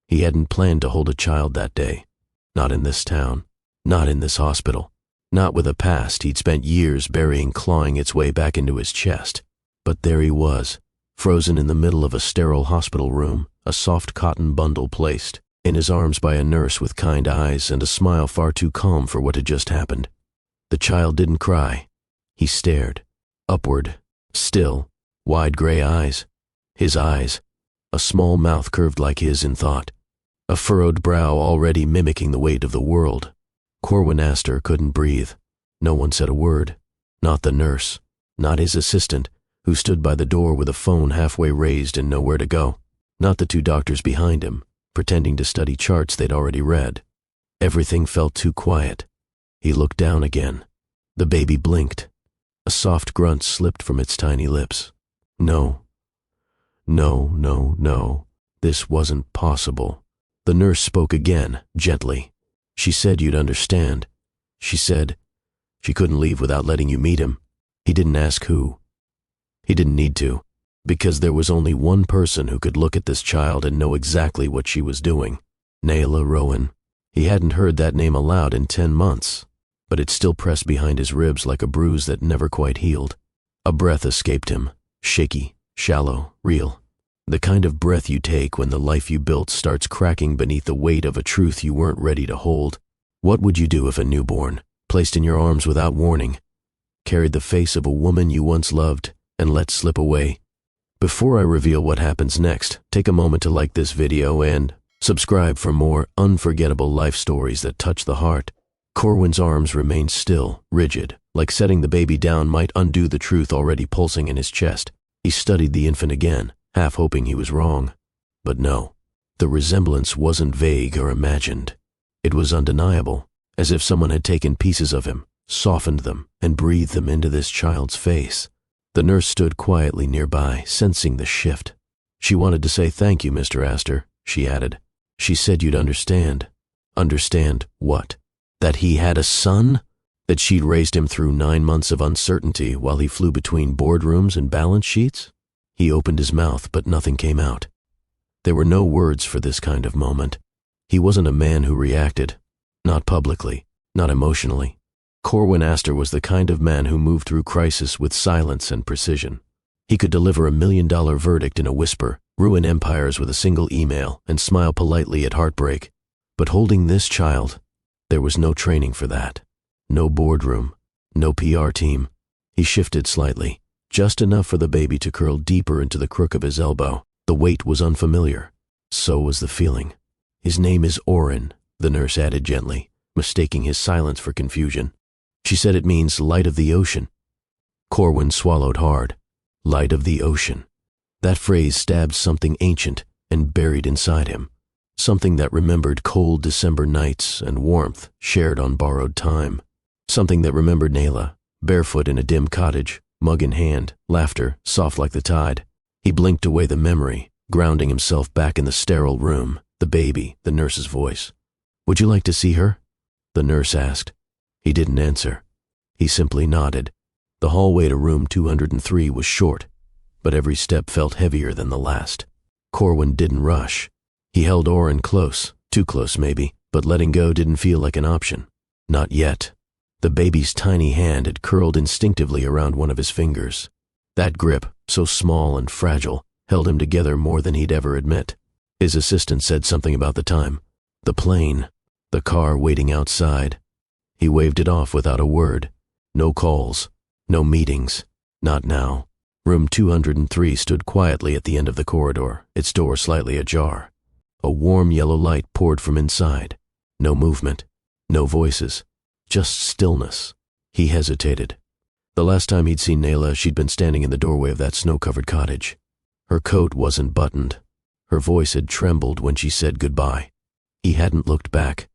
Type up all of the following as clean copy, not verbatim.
He hadn't planned to hold a child that day. Not in this town. Not in this hospital. Not with a past he'd spent years burying, clawing its way back into his chest. But there he was, frozen in the middle of a sterile hospital room, a soft cotton bundle placed in his arms by a nurse with kind eyes and a smile far too calm for what had just happened. The child didn't cry. He stared. Upward. Still. Wide gray eyes. His eyes. A small mouth curved like his in thought. A furrowed brow already mimicking the weight of the world. Corwin Astor couldn't breathe. No one said a word. Not the nurse. Not his assistant, who stood by the door with a phone halfway raised and nowhere to go. Not the two doctors behind him, pretending to study charts they'd already read. Everything felt too quiet. He looked down again. The baby blinked. A soft grunt slipped from its tiny lips. No. No, no, no. This wasn't possible. The nurse spoke again, gently. She said you'd understand. She said she couldn't leave without letting you meet him. He didn't ask who. He didn't need to, because there was only one person who could look at this child and know exactly what she was doing. Naila Rowan. He hadn't heard that name aloud in 10 months, but it still pressed behind his ribs like a bruise that never quite healed. A breath escaped him, shaky, shallow, real. The kind of breath you take when the life you built starts cracking beneath the weight of a truth you weren't ready to hold. What would you do if a newborn, placed in your arms without warning, carried the face of a woman you once loved and let slip away? Before I reveal what happens next, take a moment to like this video and subscribe for more unforgettable life stories that touch the heart. Corwin's arms remained still, rigid, like setting the baby down might undo the truth already pulsing in his chest. He studied the infant again, half hoping he was wrong. But no, the resemblance wasn't vague or imagined. It was undeniable, as if someone had taken pieces of him, softened them, and breathed them into this child's face. The nurse stood quietly nearby, sensing the shift. She wanted to say thank you, Mr. Astor, she added. She said you'd understand. Understand what? That he had a son? That she'd raised him through 9 months of uncertainty while he flew between boardrooms and balance sheets? He opened his mouth, but nothing came out. There were no words for this kind of moment. He wasn't a man who reacted. Not publicly, not emotionally. Corwin Astor was the kind of man who moved through crisis with silence and precision. He could deliver a $1 million verdict in a whisper, ruin empires with a single email, and smile politely at heartbreak. But holding this child, there was no training for that. No boardroom, no PR team. He shifted slightly, just enough for the baby to curl deeper into the crook of his elbow. The weight was unfamiliar. So was the feeling. His name is Oren, the nurse added gently, mistaking his silence for confusion. She said it means light of the ocean. Corwin swallowed hard. Light of the ocean. That phrase stabbed something ancient and buried inside him. Something that remembered cold December nights and warmth shared on borrowed time. Something that remembered Naila, barefoot in a dim cottage, mug in hand, laughter soft like the tide. He blinked away the memory, grounding himself back in the sterile room, the baby, the nurse's voice. Would you like to see her? The nurse asked. He didn't answer. He simply nodded. The hallway to room 203 was short, but every step felt heavier than the last. Corwin didn't rush. He held Oren close, too close maybe, but letting go didn't feel like an option. Not yet. The baby's tiny hand had curled instinctively around one of his fingers. That grip, so small and fragile, held him together more than he'd ever admit. His assistant said something about the time. The plane. The car waiting outside. He waved it off without a word. No calls. No meetings. Not now. Room 203 stood quietly at the end of the corridor, its door slightly ajar. A warm yellow light poured from inside. No movement. No voices. Just stillness. He hesitated. The last time he'd seen Naila, she'd been standing in the doorway of that snow-covered cottage. Her coat wasn't buttoned. Her voice had trembled when she said goodbye. He hadn't looked back.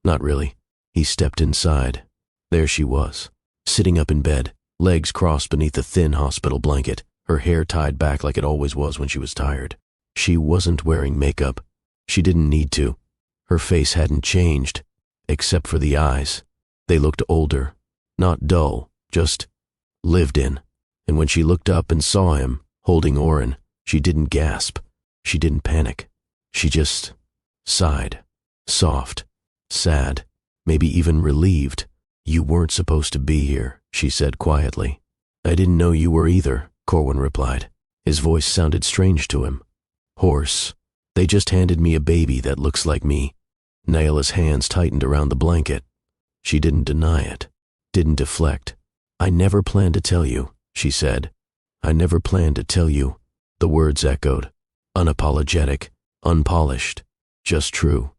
Not really. He stepped inside. There she was, sitting up in bed, legs crossed beneath the thin hospital blanket, her hair tied back like it always was when she was tired. She wasn't wearing makeup. She didn't need to. Her face hadn't changed, except for the eyes. They looked older, not dull, just lived in. And when she looked up and saw him, holding Oren, she didn't gasp. She didn't panic. She just sighed. Soft, sad, maybe even relieved. "You weren't supposed to be here," she said quietly. "I didn't know you were either," Corwin replied. His voice sounded strange to him. Hoarse. "They just handed me a baby that looks like me." Naila's hands tightened around the blanket. She didn't deny it, didn't deflect. "I never planned to tell you," she said. "I never planned to tell you." The words echoed. Unapologetic, unpolished, just true.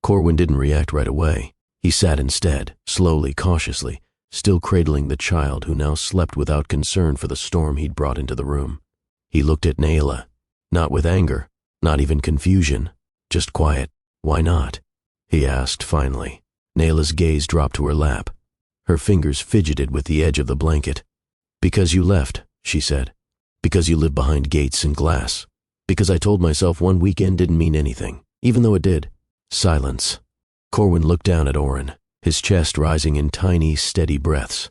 Corwin didn't react right away. He sat instead, slowly, cautiously, still cradling the child who now slept without concern for the storm he'd brought into the room. He looked at Naila, not with anger, not even confusion, just quiet. "Why not?" he asked finally. Naila's gaze dropped to her lap. Her fingers fidgeted with the edge of the blanket. "Because you left," she said. "Because you live behind gates and glass. Because I told myself one weekend didn't mean anything, even though it did." Silence. Corwin looked down at Oren, his chest rising in tiny, steady breaths.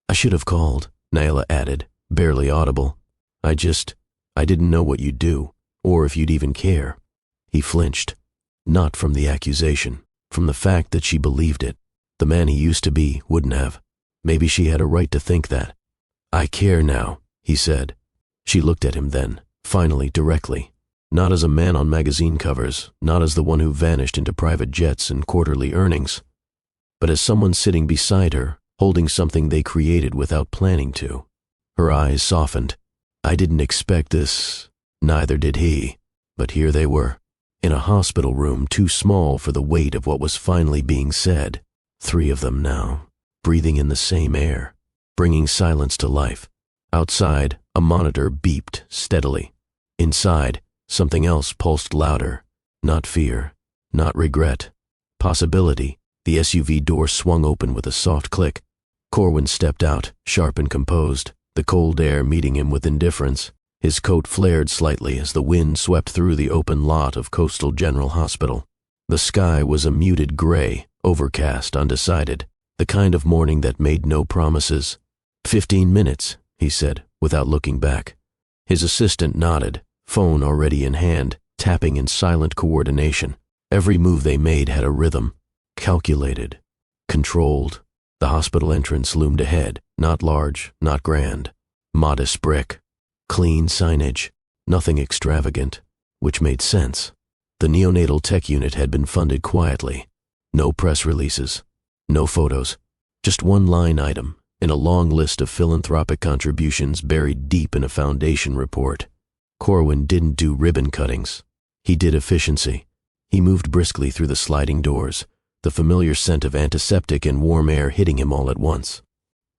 "I should have called," Naila added, barely audible. I didn't know what you'd do, or if you'd even care." He flinched. Not from the accusation, from the fact that she believed it. The man he used to be wouldn't have. Maybe she had a right to think that. "I care now," he said. She looked at him then, finally, directly. Not as a man on magazine covers, not as the one who vanished into private jets and quarterly earnings, but as someone sitting beside her, holding something they created without planning to. Her eyes softened. "I didn't expect this." Neither did he. But here they were, in a hospital room too small for the weight of what was finally being said. 3 of them now, breathing in the same air, bringing silence to life. Outside, a monitor beeped steadily. Inside, something else pulsed louder. Not fear, not regret. Possibility. The SUV door swung open with a soft click. Corwin stepped out, sharp and composed, the cold air meeting him with indifference. His coat flared slightly as the wind swept through the open lot of Coastal General Hospital. The sky was a muted gray, overcast, undecided, the kind of morning that made no promises. 15 minutes, he said, without looking back. His assistant nodded, phone already in hand, tapping in silent coordination. Every move they made had a rhythm, calculated, controlled. The hospital entrance loomed ahead, not large, not grand. Modest brick, clean signage, nothing extravagant, which made sense. The neonatal tech unit had been funded quietly. No press releases, no photos, just one line item in a long list of philanthropic contributions buried deep in a foundation report. Corwin didn't do ribbon cuttings. He did efficiency. He moved briskly through the sliding doors, the familiar scent of antiseptic and warm air hitting him all at once.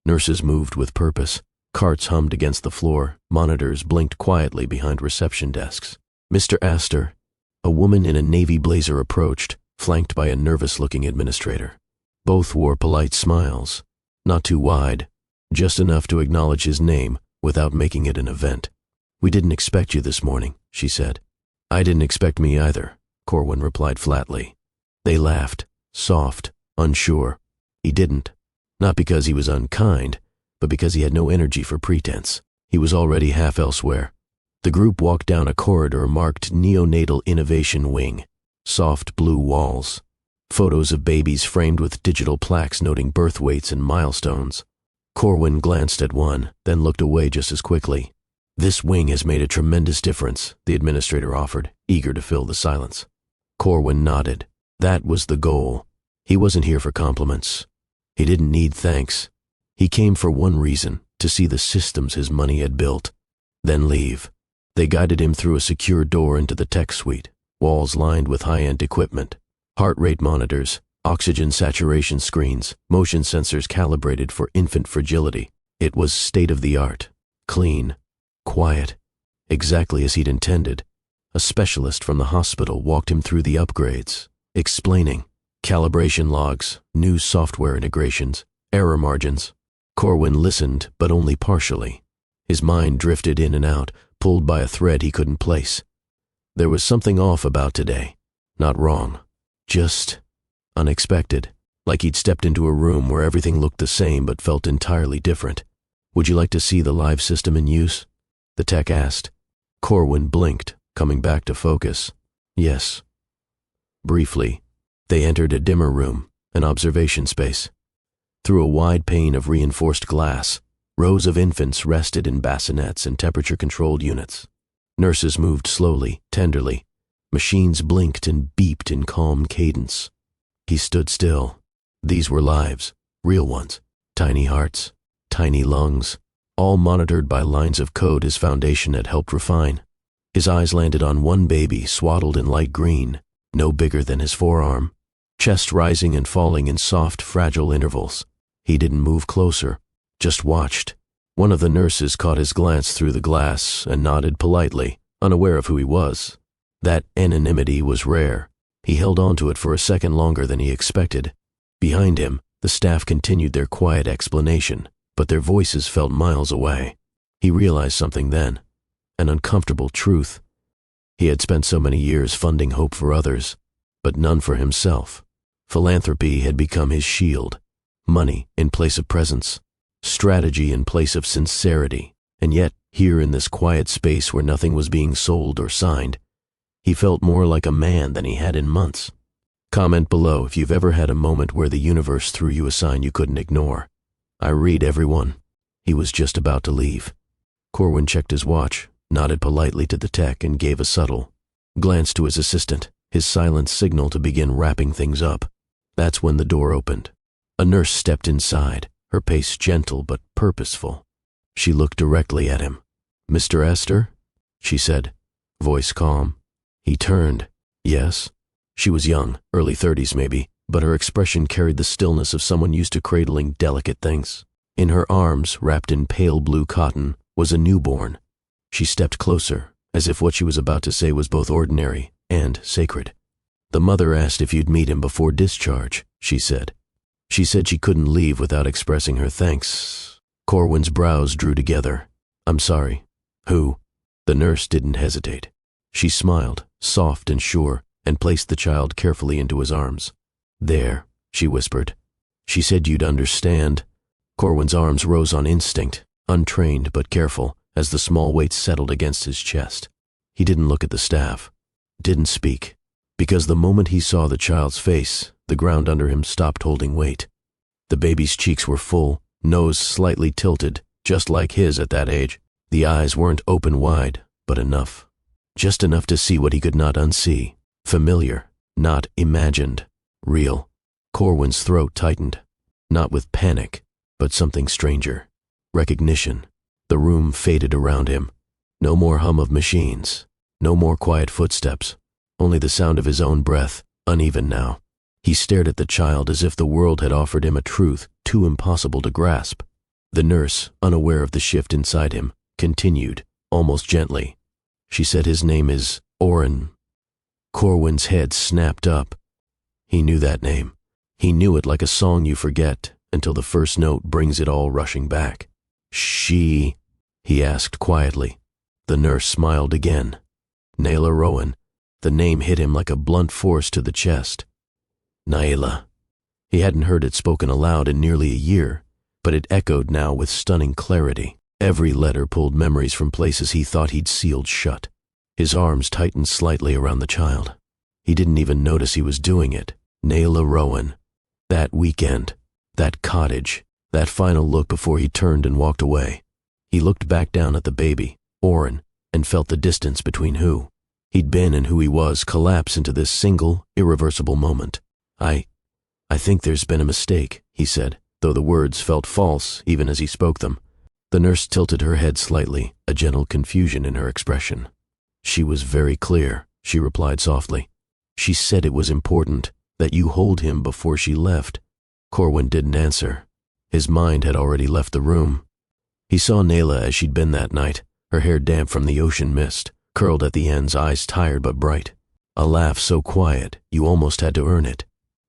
Nurses moved with purpose. Carts hummed against the floor. Monitors blinked quietly behind reception desks. "Mr. Astor." A woman in a navy blazer approached, flanked by a nervous-looking administrator. Both wore polite smiles, not too wide, just enough to acknowledge his name without making it an event. "We didn't expect you this morning," she said. "I didn't expect me either," Corwin replied flatly. They laughed, soft, unsure. He didn't. Not because he was unkind, but because he had no energy for pretense. He was already half elsewhere. The group walked down a corridor marked Neonatal Innovation Wing. Soft blue walls. Photos of babies framed with digital plaques noting birth weights and milestones. Corwin glanced at one, then looked away just as quickly. "This wing has made a tremendous difference," the administrator offered, eager to fill the silence. Corwin nodded. That was the goal. He wasn't here for compliments. He didn't need thanks. He came for one reason, to see the systems his money had built, then leave. They guided him through a secure door into the tech suite, walls lined with high-end equipment, heart rate monitors, oxygen saturation screens, motion sensors calibrated for infant fragility. It was state-of-the-art, clean, quiet, exactly as he'd intended. A specialist from the hospital walked him through the upgrades, explaining calibration logs, new software integrations, error margins. Corwin listened, but only partially. His mind drifted in and out, pulled by a thread he couldn't place. There was something off about today. Not wrong. Just unexpected. Like he'd stepped into a room where everything looked the same but felt entirely different. "Would you like to see the live system in use?" the tech asked. Corwin blinked, coming back to focus. "Yes." Briefly, they entered a dimmer room, an observation space. Through a wide pane of reinforced glass, rows of infants rested in bassinets and temperature-controlled units. Nurses moved slowly, tenderly. Machines blinked and beeped in calm cadence. He stood still. These were lives, real ones, tiny hearts, tiny lungs, all monitored by lines of code his foundation had helped refine. His eyes landed on one baby swaddled in light green, no bigger than his forearm, chest rising and falling in soft, fragile intervals. He didn't move closer, just watched. One of the nurses caught his glance through the glass and nodded politely, unaware of who he was. That anonymity was rare. He held on to it for a second longer than he expected. Behind him, the staff continued their quiet explanation, but their voices felt miles away. He realized something then, an uncomfortable truth. He had spent so many years funding hope for others, but none for himself. Philanthropy had become his shield, money in place of presence, strategy in place of sincerity, and yet, here in this quiet space where nothing was being sold or signed, he felt more like a man than he had in months. Comment below if you've ever had a moment where the universe threw you a sign you couldn't ignore. I read everyone. He was just about to leave. Corwin checked his watch, nodded politely to the tech, and gave a subtle glance to his assistant, his silent signal to begin wrapping things up. That's when the door opened. A nurse stepped inside, her pace gentle but purposeful. She looked directly at him. "Mr. Esther?" she said, voice calm. He turned. Yes. She was young, early 30s maybe, but her expression carried the stillness of someone used to cradling delicate things. In her arms, wrapped in pale blue cotton, was a newborn. She stepped closer, as if what she was about to say was both ordinary and sacred. "The mother asked if you'd meet him before discharge," she said. She said she couldn't leave without expressing her thanks. Corwin's brows drew together. "I'm sorry. Who?" The nurse didn't hesitate. She smiled, soft and sure, and placed the child carefully into his arms. "There," she whispered. "She said you'd understand." Corwin's arms rose on instinct, untrained but careful, as the small weight settled against his chest. He didn't look at the staff, didn't speak, because the moment he saw the child's face, the ground under him stopped holding weight. The baby's cheeks were full, nose slightly tilted, just like his at that age. The eyes weren't open wide, but enough. Just enough to see what he could not unsee. Familiar, not imagined, real. Corwin's throat tightened, not with panic, but something stranger. Recognition. The room faded around him. No more hum of machines, no more quiet footsteps, only the sound of his own breath, uneven now. He stared at the child as if the world had offered him a truth too impossible to grasp. The nurse, unaware of the shift inside him, continued, almost gently. She said his name is Oren. Corwin's head snapped up. He knew that name. He knew it like a song you forget until the first note brings it all rushing back. "She?" he asked quietly. The nurse smiled again. Naila Rowan. The name hit him like a blunt force to the chest. Naila. He hadn't heard it spoken aloud in nearly a year, but it echoed now with stunning clarity. Every letter pulled memories from places he thought he'd sealed shut. His arms tightened slightly around the child. He didn't even notice he was doing it. Naila Rowan. That weekend. That cottage. That final look before he turned and walked away. He looked back down at the baby, Oren, and felt the distance between who he'd been and who he was collapse into this single, irreversible moment. I think there's been a mistake," he said, though the words felt false even as he spoke them. The nurse tilted her head slightly, a gentle confusion in her expression. "She was very clear," she replied softly. "She said it was important that you hold him before she left." Corwin didn't answer. His mind had already left the room. He saw Naila as she'd been that night, her hair damp from the ocean mist, curled at the ends, eyes tired but bright. A laugh so quiet, you almost had to earn it.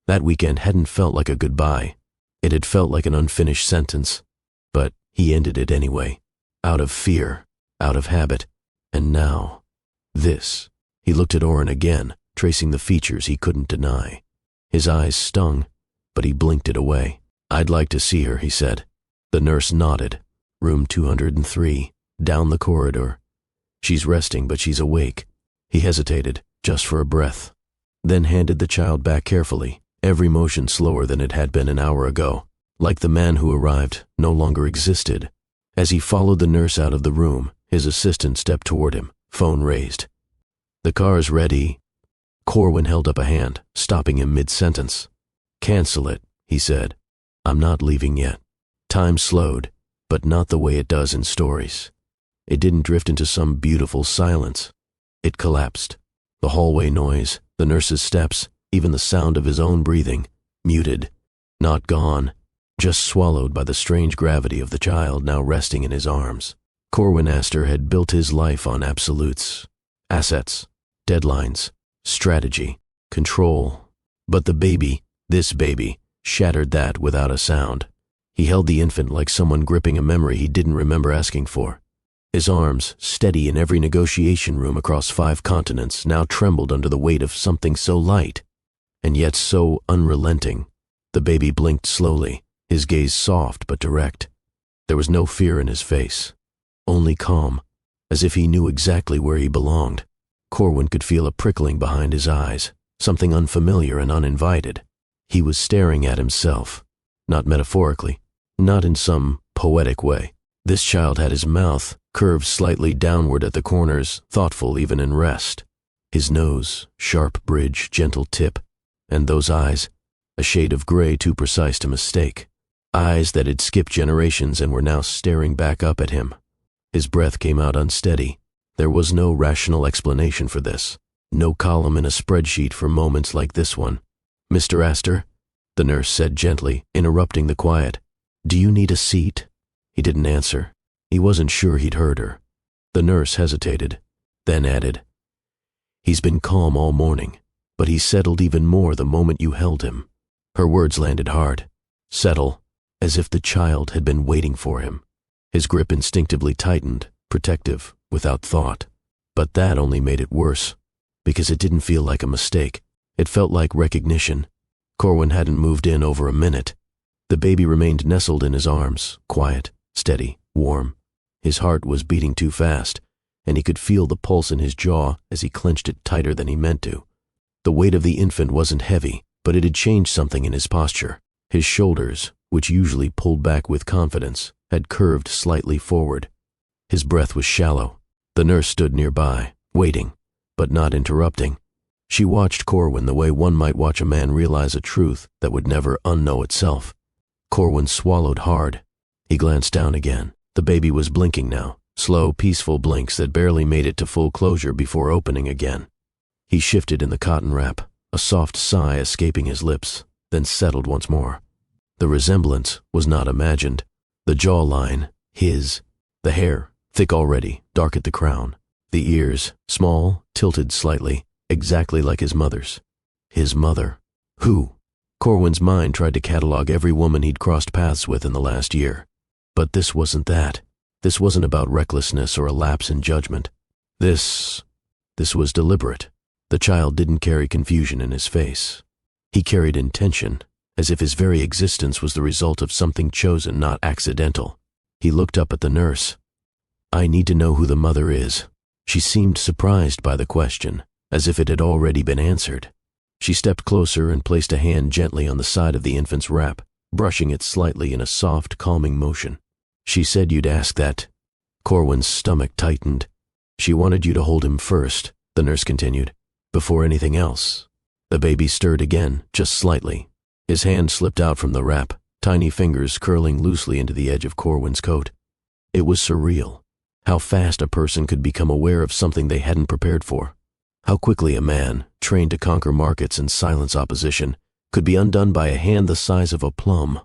That weekend hadn't felt like a goodbye. It had felt like an unfinished sentence. But he ended it anyway, out of fear, out of habit. And now, this. He looked at Oren again, tracing the features he couldn't deny. His eyes stung, but he blinked it away. "I'd like to see her," he said. The nurse nodded. "Room 203, down the corridor. She's resting, but she's awake." He hesitated, just for a breath. then handed the child back carefully, every motion slower than it had been an hour ago, like the man who arrived no longer existed. As he followed the nurse out of the room, his assistant stepped toward him, phone raised. "The car's ready." Corwin held up a hand, stopping him mid-sentence. "Cancel it," he said. "I'm not leaving yet." Time slowed, but not the way it does in stories. It didn't drift into some beautiful silence. It collapsed. The hallway noise, the nurse's steps, even the sound of his own breathing, muted. Not gone, just swallowed by the strange gravity of the child now resting in his arms. Corwin Astor had built his life on absolutes, assets, deadlines, strategy, control. But the baby, this baby, shattered that without a sound. He held the infant like someone gripping a memory he didn't remember asking for. His arms, steady in every negotiation room across 5 continents, now trembled under the weight of something so light, and yet so unrelenting. The baby blinked slowly, his gaze soft but direct. There was no fear in his face, only calm, as if he knew exactly where he belonged. Corwin could feel a prickling behind his eyes, something unfamiliar and uninvited. He was staring at himself, not metaphorically, not in some poetic way. This child had his mouth curved slightly downward at the corners, thoughtful even in rest. His nose, sharp bridge, gentle tip, and those eyes, a shade of gray too precise to mistake. Eyes that had skipped generations and were now staring back up at him. His breath came out unsteady. There was no rational explanation for this, no column in a spreadsheet for moments like this one. "Mr. Astor," the nurse said gently, interrupting the quiet. "Do you need a seat?" He didn't answer. He wasn't sure he'd heard her. The nurse hesitated, then added, "He's been calm all morning, but he settled even more the moment you held him." Her words landed hard. Settle, as if the child had been waiting for him. His grip instinctively tightened, protective, without thought. But that only made it worse, because it didn't feel like a mistake. It felt like recognition. Corwin hadn't moved in over a minute. The baby remained nestled in his arms, quiet, steady, warm. His heart was beating too fast, and he could feel the pulse in his jaw as he clenched it tighter than he meant to. The weight of the infant wasn't heavy, but it had changed something in his posture. His shoulders, which usually pulled back with confidence, had curved slightly forward. His breath was shallow. The nurse stood nearby, waiting, but not interrupting. She watched Corwin the way one might watch a man realize a truth that would never unknow itself. Corwin swallowed hard. He glanced down again. The baby was blinking now, slow, peaceful blinks that barely made it to full closure before opening again. He shifted in the cotton wrap, a soft sigh escaping his lips, then settled once more. The resemblance was not imagined. The jawline, his. The hair, thick already, dark at the crown. The ears, small, tilted slightly, exactly like his mother's. His mother. Who? Corwin's mind tried to catalog every woman he'd crossed paths with in the last year. But this wasn't that. This wasn't about recklessness or a lapse in judgment. This was deliberate. The child didn't carry confusion in his face. He carried intention, as if his very existence was the result of something chosen, not accidental. He looked up at the nurse. "I need to know who the mother is." She seemed surprised by the question, as if it had already been answered. She stepped closer and placed a hand gently on the side of the infant's wrap, brushing it slightly in a soft, calming motion. "She said you'd ask that." Corwin's stomach tightened. "She wanted you to hold him first," the nurse continued, "before anything else." The baby stirred again, just slightly. His hand slipped out from the wrap, tiny fingers curling loosely into the edge of Corwin's coat. It was surreal. How fast a person could become aware of something they hadn't prepared for. How quickly a man, trained to conquer markets and silence opposition, could be undone by a hand the size of a plum.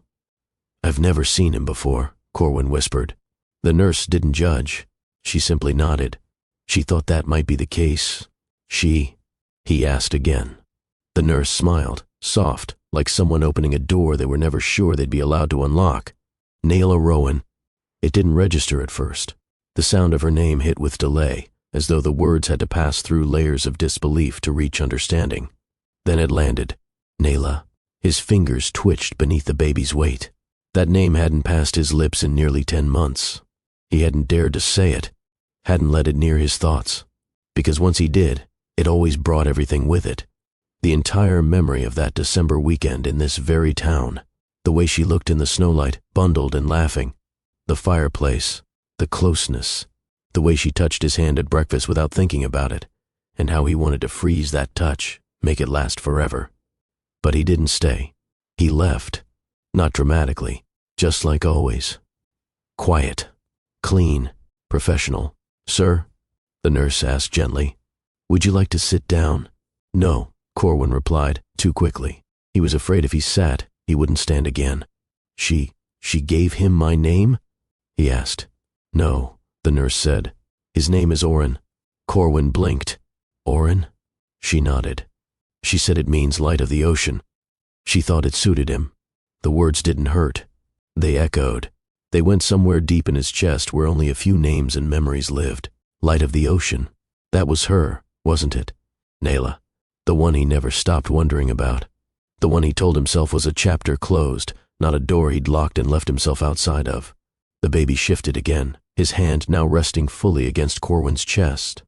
"I've never seen him before," Corwin whispered. The nurse didn't judge. She simply nodded. She thought that might be the case. He asked again. The nurse smiled, soft, like someone opening a door they were never sure they'd be allowed to unlock. "Naila Rowan." It didn't register at first. The sound of her name hit with delay, as though the words had to pass through layers of disbelief to reach understanding. Then it landed. Naila. His fingers twitched beneath the baby's weight. That name hadn't passed his lips in nearly 10 months. He hadn't dared to say it, hadn't let it near his thoughts, because once he did, it always brought everything with it. The entire memory of that December weekend in this very town. The way she looked in the snowlight, bundled and laughing. The fireplace, the closeness, the way she touched his hand at breakfast without thinking about it, and how he wanted to freeze that touch, make it last forever. But he didn't stay. He left. Not dramatically, just like always. Quiet, clean, professional. "Sir?" the nurse asked gently. "Would you like to sit down?" "No," Corwin replied, too quickly. He was afraid if he sat, he wouldn't stand again. She gave him my name?" he asked. "No," the nurse said. "His name is Oren." Corwin blinked. "Oren?" She nodded. She said it means light of the ocean. She thought it suited him. The words didn't hurt. They echoed. They went somewhere deep in his chest where only a few names and memories lived. Light of the ocean. That was her, wasn't it? Naila. The one he never stopped wondering about. The one he told himself was a chapter closed, not a door he'd locked and left himself outside of. The baby shifted again, his hand now resting fully against Corwin's chest.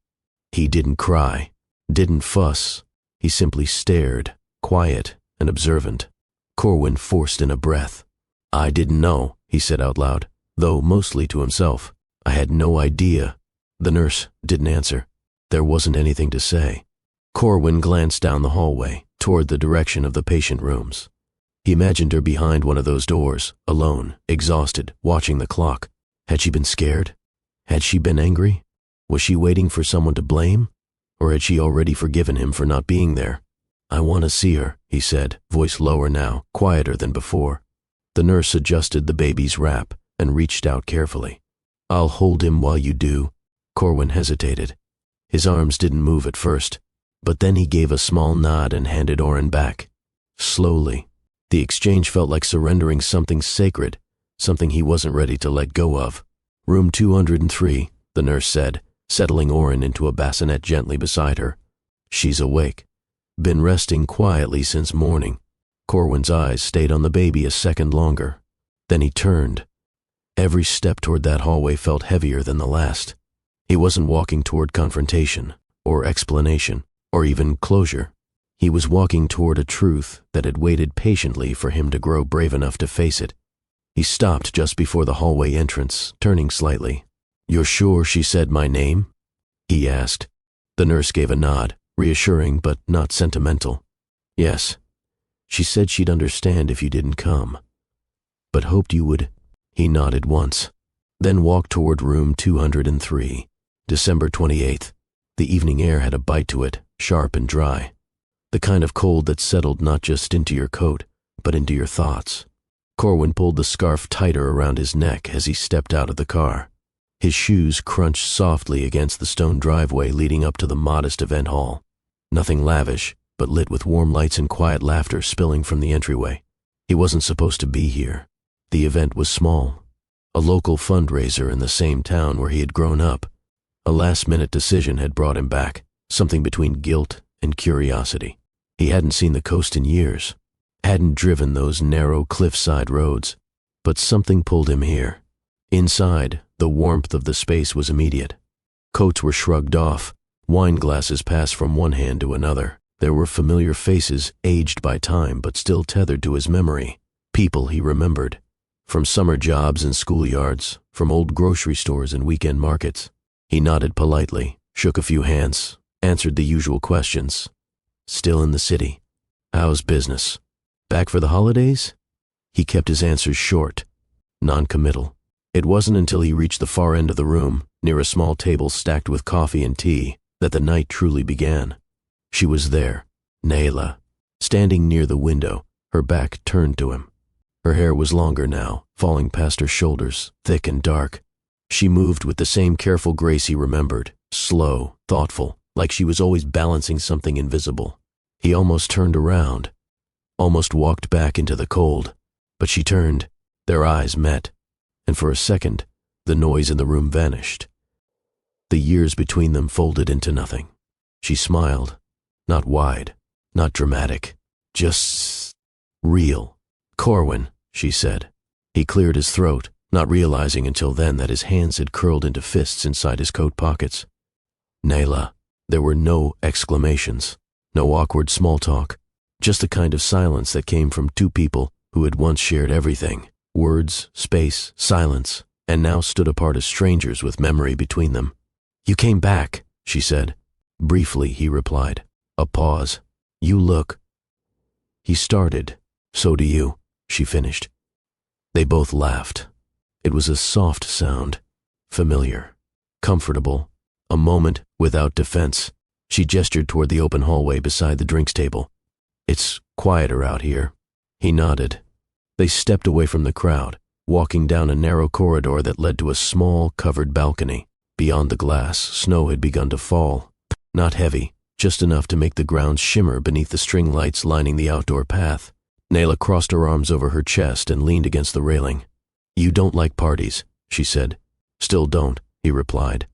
He didn't cry, didn't fuss. He simply stared, quiet and observant. Corwin forced in a breath. "I didn't know," he said out loud, though mostly to himself. "I had no idea." The nurse didn't answer. There wasn't anything to say. Corwin glanced down the hallway, toward the direction of the patient rooms. He imagined her behind one of those doors, alone, exhausted, watching the clock. Had she been scared? Had she been angry? Was she waiting for someone to blame? Or had she already forgiven him for not being there? "I want to see her," he said, voice lower now, quieter than before. The nurse adjusted the baby's wrap and reached out carefully. "I'll hold him while you do." Corwin hesitated. His arms didn't move at first, but then he gave a small nod and handed Oren back. Slowly. The exchange felt like surrendering something sacred, something he wasn't ready to let go of. "Room 203, the nurse said, settling Oren into a bassinet gently beside her. "She's awake. Been resting quietly since morning." Corwin's eyes stayed on the baby a second longer. Then he turned. Every step toward that hallway felt heavier than the last. He wasn't walking toward confrontation, or explanation, or even closure. He was walking toward a truth that had waited patiently for him to grow brave enough to face it. He stopped just before the hallway entrance, turning slightly. "You're sure she said my name?" he asked. The nurse gave a nod, reassuring but not sentimental. "Yes. She said she'd understand if you didn't come. But hoped you would." He nodded once, then walked toward room 203. December 28th. The evening air had a bite to it, sharp and dry. The kind of cold that settled not just into your coat, but into your thoughts. Corwin pulled the scarf tighter around his neck as he stepped out of the car. His shoes crunched softly against the stone driveway leading up to the modest event hall. Nothing lavish, but lit with warm lights and quiet laughter spilling from the entryway. He wasn't supposed to be here. The event was small. A local fundraiser in the same town where he had grown up. A last-minute decision had brought him back, something between guilt and curiosity. He hadn't seen the coast in years, hadn't driven those narrow cliffside roads, but something pulled him here. Inside, the warmth of the space was immediate. Coats were shrugged off, wine glasses passed from one hand to another. There were familiar faces, aged by time but still tethered to his memory, people he remembered, from summer jobs and schoolyards, from old grocery stores and weekend markets. He nodded politely, shook a few hands, answered the usual questions. "Still in the city? How's business? Back for the holidays?" He kept his answers short, non-committal. It wasn't until he reached the far end of the room, near a small table stacked with coffee and tea, that the night truly began. She was there, Naila, standing near the window, her back turned to him. Her hair was longer now, falling past her shoulders, thick and dark. She moved with the same careful grace he remembered, slow, thoughtful, like she was always balancing something invisible. He almost turned around, almost walked back into the cold, but she turned, their eyes met, and for a second, the noise in the room vanished. The years between them folded into nothing. She smiled, not wide, not dramatic, just real. "Corwin," she said. He cleared his throat, not realizing until then that his hands had curled into fists inside his coat pockets. "Naila." There were no exclamations, No awkward small talk, just the kind of silence that came from two people who had once shared everything, words, space, silence, and now stood apart as strangers with memory between them. "You came back," she said. Briefly, he replied. A pause. "You look." He started. "So do you," she finished. They both laughed. It was a soft sound, familiar, comfortable, a moment without defense. She gestured toward the open hallway beside the drinks table. "It's quieter out here." He nodded. They stepped away from the crowd, walking down a narrow corridor that led to a small, covered balcony. Beyond the glass, snow had begun to fall. Not heavy, just enough to make the ground shimmer beneath the string lights lining the outdoor path. Naila crossed her arms over her chest and leaned against the railing. "You don't like parties," she said. "Still don't," he replied.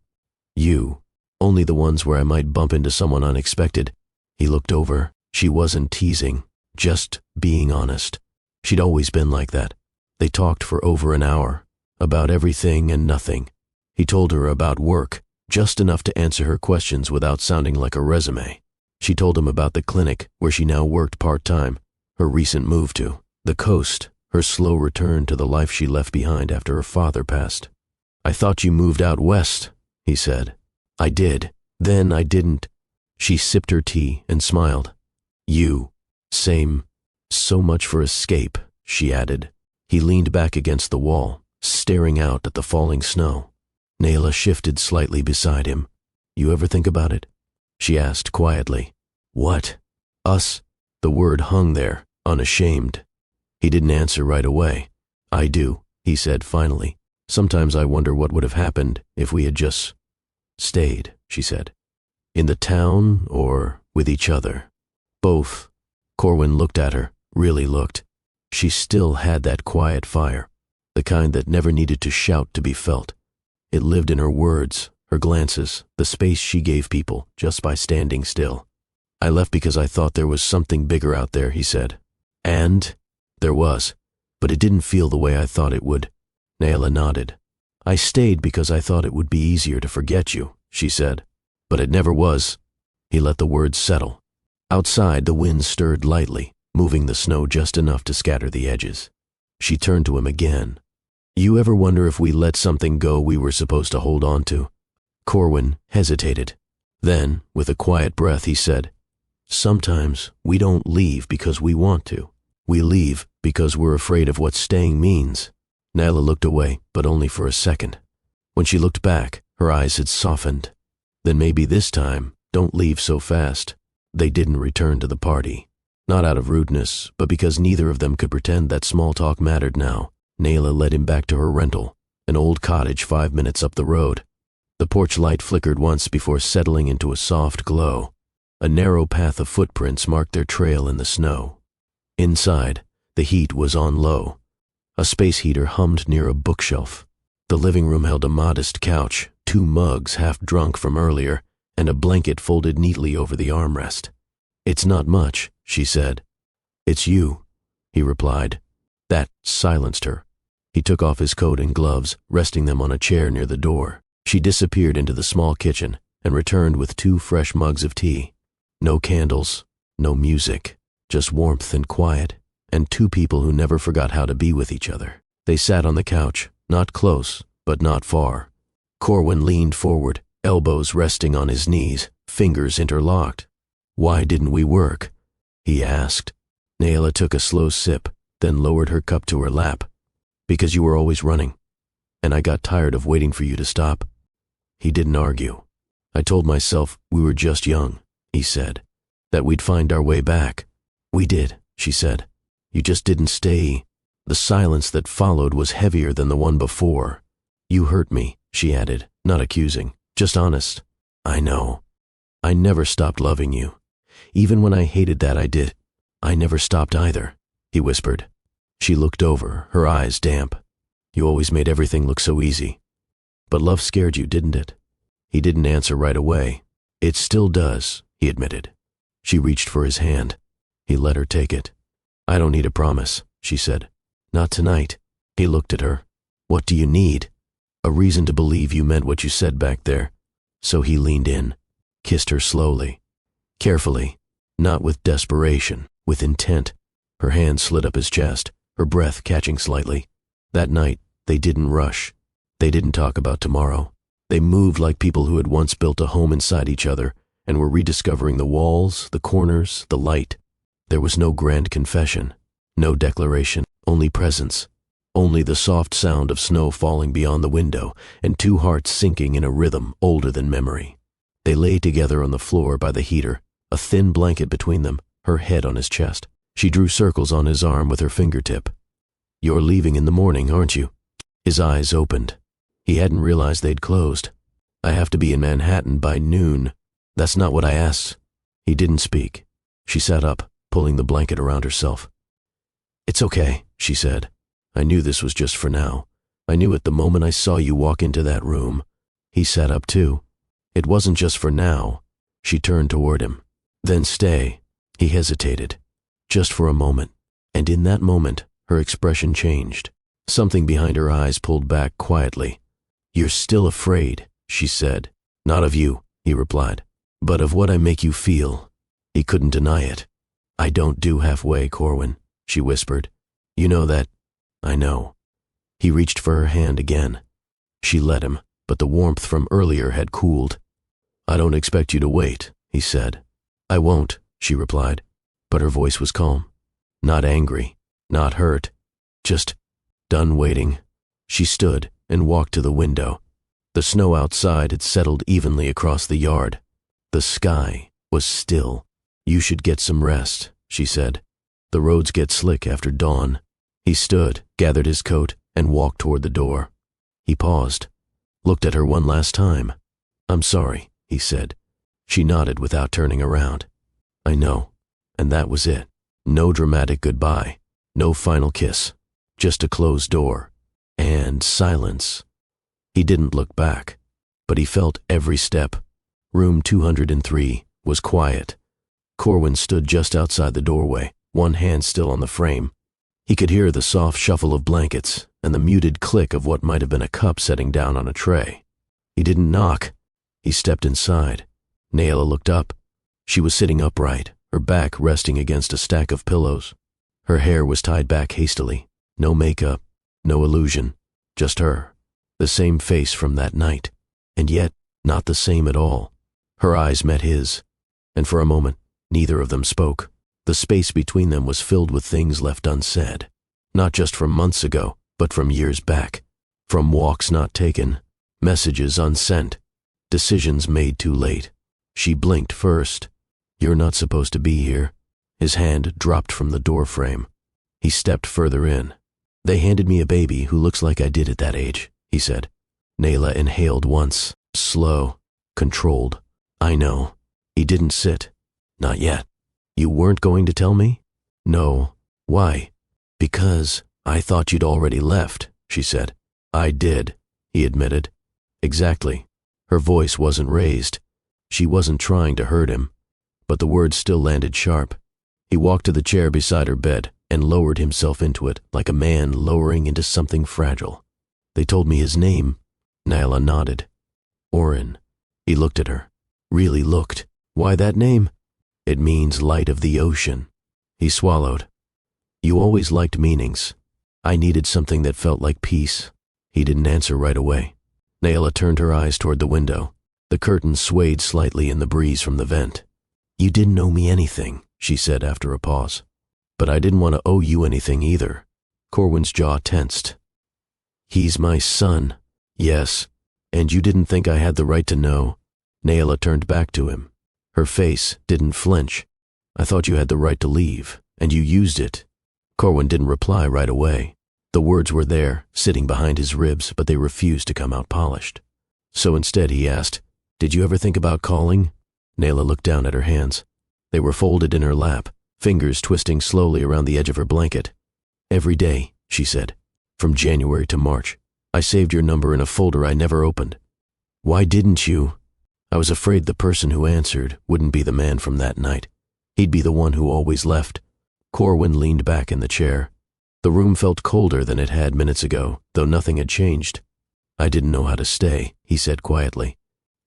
"You. Only the ones where I might bump into someone unexpected." He looked over. She wasn't teasing, just being honest. She'd always been like that. They talked for over an hour, about everything and nothing. He told her about work, just enough to answer her questions without sounding like a resume. She told him about the clinic where she now worked part-time, her recent move to the coast, her slow return to the life she left behind after her father passed. "I thought you moved out west," he said. "I did. Then I didn't." She sipped her tea and smiled. "You. Same. So much for escape," she added. He leaned back against the wall, staring out at the falling snow. Naila shifted slightly beside him. "You ever think about it?" she asked quietly. "What?" "Us." The word hung there, unashamed. He didn't answer right away. "I do," he said finally. "Sometimes I wonder what would have happened if we had just stayed," she said. "In the town or with each other?" "Both." Corwin looked at her, really looked. She still had that quiet fire, the kind that never needed to shout to be felt. It lived in her words, her glances, the space she gave people just by standing still. "I left because I thought there was something bigger out there," he said. "And?" "There was, but it didn't feel the way I thought it would." Naila nodded. "I stayed because I thought it would be easier to forget you," she said. "But it never was." He let the words settle. Outside, the wind stirred lightly, moving the snow just enough to scatter the edges. She turned to him again. "You ever wonder if we let something go we were supposed to hold on to?" Corwin hesitated. Then, with a quiet breath, he said, "Sometimes we don't leave because we want to. We leave because we're afraid of what staying means." Naila looked away, but only for a second. When she looked back, her eyes had softened. "Then maybe this time, don't leave so fast." They didn't return to the party. Not out of rudeness, but because neither of them could pretend that small talk mattered now. Naila led him back to her rental, an old cottage 5 minutes up the road. The porch light flickered once before settling into a soft glow. A narrow path of footprints marked their trail in the snow. Inside, the heat was on low. A space heater hummed near a bookshelf. The living room held a modest couch, 2 mugs half drunk from earlier, and a blanket folded neatly over the armrest. "It's not much," she said. "It's you," he replied. That silenced her. He took off his coat and gloves, resting them on a chair near the door. She disappeared into the small kitchen and returned with 2 fresh mugs of tea. No candles, no music, just warmth and quiet, and 2 people who never forgot how to be with each other. They sat on the couch, not close, but not far. Corwin leaned forward, elbows resting on his knees, fingers interlocked. "Why didn't we work?" he asked. Naila took a slow sip, then lowered her cup to her lap. "Because you were always running, and I got tired of waiting for you to stop." He didn't argue. "I told myself we were just young," he said, "that we'd find our way back." "We did," she said. "You just didn't stay." The silence that followed was heavier than the one before. "You hurt me," she added, not accusing, just honest. "I know. I never stopped loving you. Even when I hated that I did. I never stopped either," he whispered. She looked over, her eyes damp. "You always made everything look so easy. But love scared you, didn't it?" He didn't answer right away. "It still does," he admitted. She reached for his hand. He let her take it. "I don't need a promise," she said. "Not tonight." He looked at her. "What do you need?" "A reason to believe you meant what you said back there." So he leaned in, kissed her slowly, carefully, Not with desperation, with intent. Her hand slid up his chest, her breath catching slightly. That night, they didn't rush. They didn't talk about tomorrow. They moved like people who had once built a home inside each other and were rediscovering the walls, the corners, the light. There was no grand confession, no declaration, only presence. Only the soft sound of snow falling beyond the window and two hearts sinking in a rhythm older than memory. They lay together on the floor by the heater, a thin blanket between them, her head on his chest. She drew circles on his arm with her fingertip. "You're leaving in the morning, aren't you?" His eyes opened. He hadn't realized they'd closed. "I have to be in Manhattan by noon." "That's not what I asked." He didn't speak. She sat up, pulling the blanket around herself. "It's okay," she said. "I knew this was just for now. I knew it the moment I saw you walk into that room." He sat up too. "It wasn't just for now." She turned toward him. "Then stay." He hesitated. Just for a moment. And in that moment, her expression changed. Something behind her eyes pulled back quietly. "You're still afraid," she said. "Not of you," he replied, "but of what I make you feel." He couldn't deny it. "I don't do halfway, Corwin," she whispered. "You know that." "I know." He reached for her hand again. She let him, but the warmth from earlier had cooled. "I don't expect you to wait," he said. "I won't," she replied, but her voice was calm. Not angry, not hurt, just done waiting. She stood and walked to the window. The snow outside had settled evenly across the yard. The sky was still. "You should get some rest," she said. "The roads get slick after dawn." He stood, gathered his coat, and walked toward the door. He paused, looked at her one last time. "I'm sorry," he said. She nodded without turning around. "I know." And that was it. No dramatic goodbye, no final kiss, just a closed door, and silence. He didn't look back, but he felt every step. Room 203 was quiet. Corwin stood just outside the doorway, one hand still on the frame. He could hear the soft shuffle of blankets and the muted click of what might have been a cup setting down on a tray. He didn't knock. He stepped inside. Naila looked up. She was sitting upright, her back resting against a stack of pillows. Her hair was tied back hastily. No makeup, no illusion, just her. The same face from that night, and yet not the same at all. Her eyes met his, and for a moment, neither of them spoke. The space between them was filled with things left unsaid, not just from months ago, but from years back. From walks not taken, messages unsent, decisions made too late. She blinked first. "You're not supposed to be here." His hand dropped from the door frame. He stepped further in. "They handed me a baby who looks like I did at that age," he said. Naila inhaled once, slow, controlled. "I know." He didn't sit. "Not yet." "You weren't going to tell me?" "No." "Why?" "Because I thought you'd already left," she said. "I did," he admitted. "Exactly." Her voice wasn't raised. She wasn't trying to hurt him, but the words still landed sharp. He walked to the chair beside her bed and lowered himself into it like a man lowering into something fragile. "They told me his name." Naila nodded. "Oren." He looked at her. Really looked. "Why that name?" "It means light of the ocean." He swallowed. "You always liked meanings. I needed something that felt like peace." He didn't answer right away. Naila turned her eyes toward the window. The curtains swayed slightly in the breeze from the vent. "You didn't owe me anything," she said after a pause. "But I didn't want to owe you anything either." Corwin's jaw tensed. "He's my son." "Yes. And you didn't think I had the right to know?" Naila turned back to him. Her face didn't flinch. "I thought you had the right to leave, and you used it." Corwin didn't reply right away. The words were there, sitting behind his ribs, but they refused to come out polished. So instead he asked, "Did you ever think about calling?" Naila looked down at her hands. They were folded in her lap, fingers twisting slowly around the edge of her blanket. "Every day," she said, "from January to March. I saved your number in a folder I never opened." "Why didn't you?" "I was afraid the person who answered wouldn't be the man from that night. He'd be the one who always left." Corwin leaned back in the chair. The room felt colder than it had minutes ago, though nothing had changed. "I didn't know how to stay," he said quietly.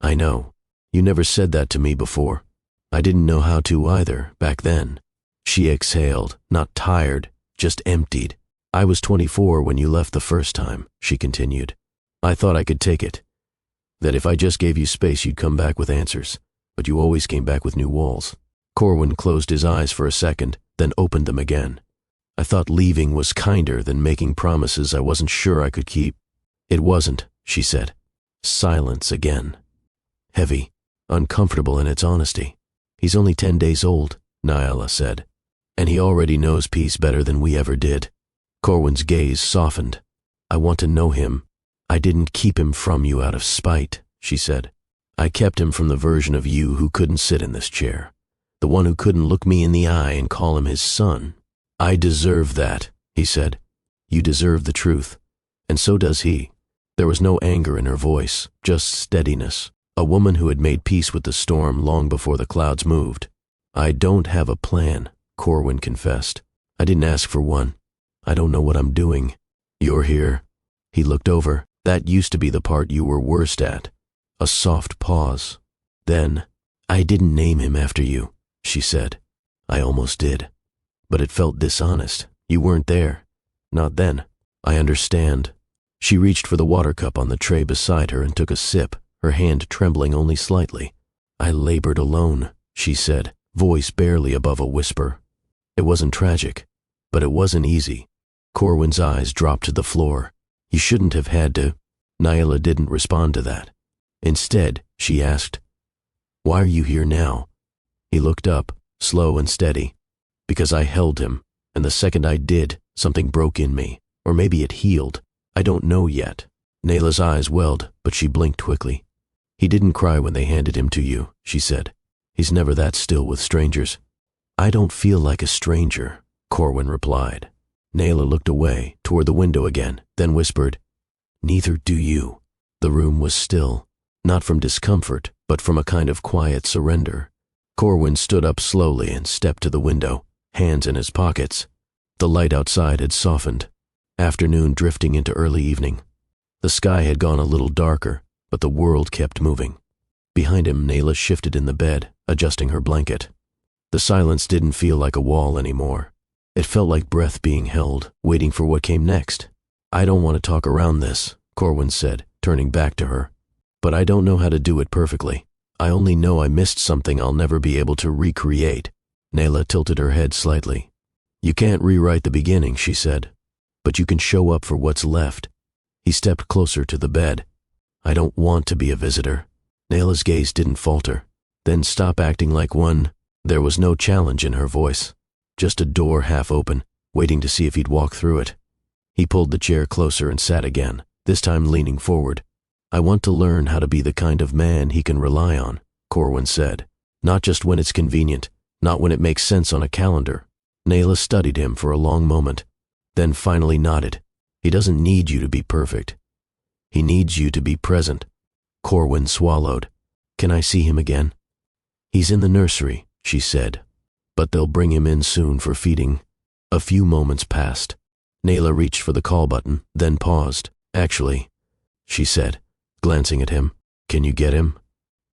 "I know. You never said that to me before." I didn't know how to either, back then. She exhaled, not tired, just emptied. I was 24 when you left the first time, she continued. I thought I could take it. That if I just gave you space, you'd come back with answers. But you always came back with new walls. Corwin closed his eyes for a second, then opened them again. I thought leaving was kinder than making promises I wasn't sure I could keep. It wasn't, she said. Silence again. Heavy, uncomfortable in its honesty. He's only 10 days old, Naila said. And he already knows peace better than we ever did. Corwin's gaze softened. I want to know him. I didn't keep him from you out of spite, she said. I kept him from the version of you who couldn't sit in this chair. The one who couldn't look me in the eye and call him his son. I deserve that, he said. You deserve the truth. And so does he. There was no anger in her voice, just steadiness. A woman who had made peace with the storm long before the clouds moved. I don't have a plan, Corwin confessed. I didn't ask for one. I don't know what I'm doing. You're here. He looked over. That used to be the part you were worst at. A soft pause. Then, I didn't name him after you, she said. I almost did. But it felt dishonest. You weren't there. Not then. I understand. She reached for the water cup on the tray beside her and took a sip, her hand trembling only slightly. I labored alone, she said, voice barely above a whisper. It wasn't tragic, but it wasn't easy. Corwin's eyes dropped to the floor. You shouldn't have had to. Naila didn't respond to that. Instead, she asked, Why are you here now? He looked up, slow and steady. Because I held him, and the second I did, something broke in me. Or maybe it healed. I don't know yet. Naila's eyes welled, but she blinked quickly. He didn't cry when they handed him to you, she said. He's never that still with strangers. I don't feel like a stranger, Corwin replied. Naila looked away, toward the window again, then whispered, Neither do you. The room was still, not from discomfort, but from a kind of quiet surrender. Corwin stood up slowly and stepped to the window, hands in his pockets. The light outside had softened, afternoon drifting into early evening. The sky had gone a little darker, but the world kept moving. Behind him, Naila shifted in the bed, adjusting her blanket. The silence didn't feel like a wall anymore. It felt like breath being held, waiting for what came next. I don't want to talk around this, Corwin said, turning back to her. But I don't know how to do it perfectly. I only know I missed something I'll never be able to recreate. Naila tilted her head slightly. You can't rewrite the beginning, she said. But you can show up for what's left. He stepped closer to the bed. I don't want to be a visitor. Naila's gaze didn't falter. Then stop acting like one. There was no challenge in her voice. Just a door half open, waiting to see if he'd walk through it. He pulled the chair closer and sat again, this time leaning forward. I want to learn how to be the kind of man he can rely on, Corwin said. Not just when it's convenient, not when it makes sense on a calendar. Naila studied him for a long moment, then finally nodded. He doesn't need you to be perfect. He needs you to be present. Corwin swallowed. Can I see him again? He's in the nursery, she said. But they'll bring him in soon for feeding. A few moments passed. Naila reached for the call button, then paused. Actually, she said, glancing at him, can you get him?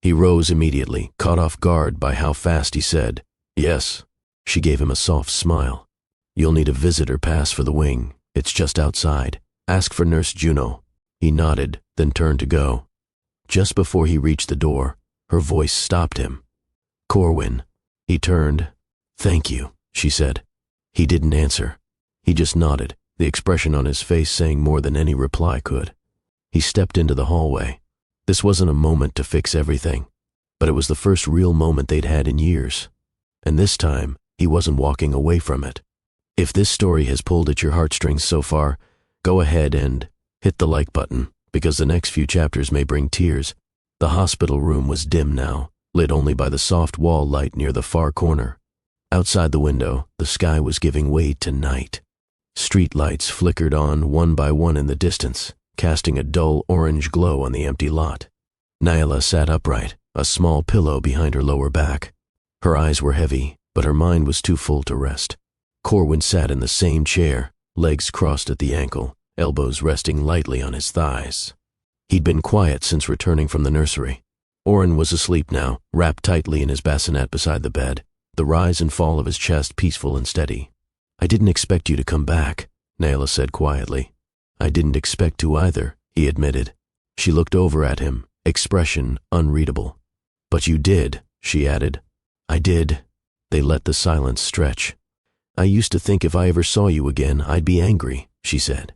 He rose immediately, caught off guard by how fast he said, yes. She gave him a soft smile. You'll need a visitor pass for the wing. It's just outside. Ask for Nurse Juno. He nodded, then turned to go. Just before he reached the door, her voice stopped him. Corwin. He turned. Thank you, she said. He didn't answer. He just nodded, the expression on his face saying more than any reply could. He stepped into the hallway. This wasn't a moment to fix everything, but it was the first real moment they'd had in years. And this time, he wasn't walking away from it. If this story has pulled at your heartstrings so far, go ahead and hit the like button, because the next few chapters may bring tears. The hospital room was dim now, lit only by the soft wall light near the far corner. Outside the window, the sky was giving way to night. Street lights flickered on one by one in the distance, casting a dull orange glow on the empty lot. Naila sat upright, a small pillow behind her lower back. Her eyes were heavy, but her mind was too full to rest. Corwin sat in the same chair, legs crossed at the ankle, elbows resting lightly on his thighs. He'd been quiet since returning from the nursery. Oren was asleep now, wrapped tightly in his bassinet beside the bed, the rise and fall of his chest peaceful and steady. "I didn't expect you to come back," Naila said quietly. "I didn't expect to either," he admitted. She looked over at him, expression unreadable. "But you did," she added. "I did." They let the silence stretch. "I used to think if I ever saw you again, I'd be angry," she said.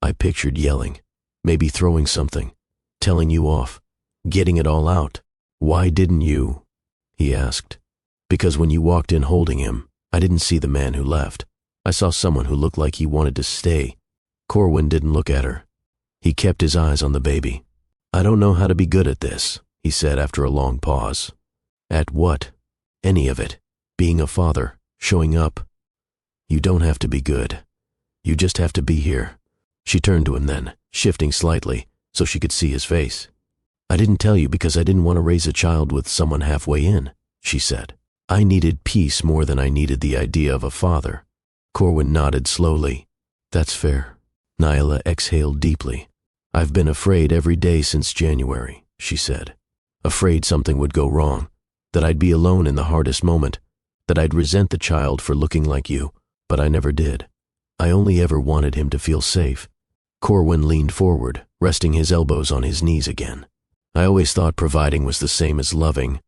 "I pictured yelling, maybe throwing something, telling you off, getting it all out." "Why didn't you?" he asked. "Because when you walked in holding him, I didn't see the man who left. I saw someone who looked like he wanted to stay." Corwin didn't look at her. He kept his eyes on the baby. "I don't know how to be good at this," he said after a long pause. "At what? Any of it. Being a father, showing up. You don't have to be good. You just have to be here." She turned to him then, shifting slightly so she could see his face. "I didn't tell you because I didn't want to raise a child with someone halfway in," she said. "I needed peace more than I needed the idea of a father." Corwin nodded slowly. "That's fair." Naila exhaled deeply. "I've been afraid every day since January," she said. "Afraid something would go wrong, that I'd be alone in the hardest moment, that I'd resent the child for looking like you, but I never did. I only ever wanted him to feel safe." Corwin leaned forward, resting his elbows on his knees again. "I always thought providing was the same as loving,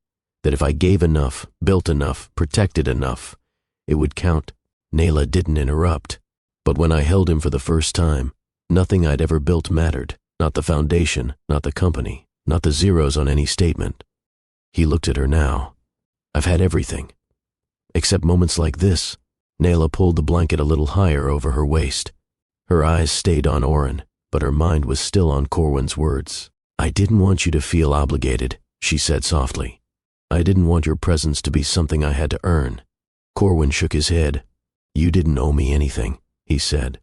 that if I gave enough, built enough, protected enough, it would count." Naila didn't interrupt, but when I held him for the first time, nothing I'd ever built mattered, not the foundation, not the company, not the zeros on any statement. He looked at her now. "I've had everything. Except moments like this." Naila pulled the blanket a little higher over her waist. Her eyes stayed on Oren, but her mind was still on Corwin's words. "I didn't want you to feel obligated," she said softly. "I didn't want your presence to be something I had to earn." Corwin shook his head. "You didn't owe me anything," he said.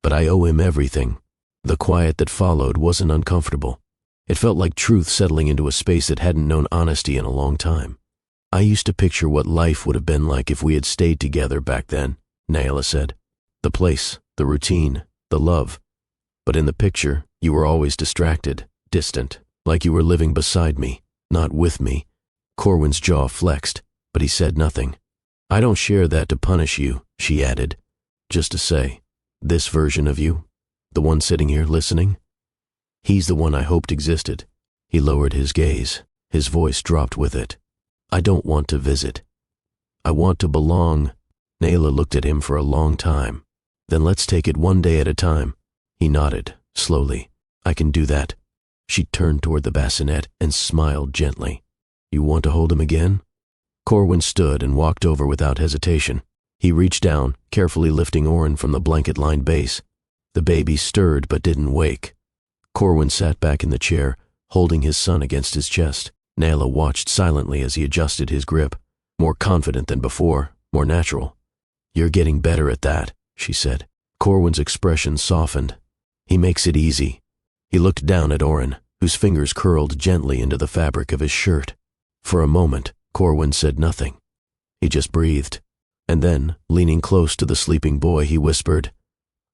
"But I owe him everything." The quiet that followed wasn't uncomfortable. It felt like truth settling into a space that hadn't known honesty in a long time. "I used to picture what life would have been like if we had stayed together back then," Naila said. "The place, the routine, the love. But in the picture, you were always distracted, distant, like you were living beside me, not with me." Corwin's jaw flexed, but he said nothing. "I don't share that to punish you," she added, "just to say, this version of you, the one sitting here listening, he's the one I hoped existed." He lowered his gaze. His voice dropped with it. "I don't want to visit. I want to belong." Naila looked at him for a long time. "Then let's take it one day at a time." He nodded, slowly. "I can do that." She turned toward the bassinet and smiled gently. "You want to hold him again?" Corwin stood and walked over without hesitation. He reached down, carefully lifting Oren from the blanket-lined base. The baby stirred but didn't wake. Corwin sat back in the chair, holding his son against his chest. Naila watched silently as he adjusted his grip, more confident than before, more natural. "You're getting better at that," she said. Corwin's expression softened. "He makes it easy." He looked down at Oren, whose fingers curled gently into the fabric of his shirt. For a moment, Corwin said nothing. He just breathed. And then, leaning close to the sleeping boy, he whispered,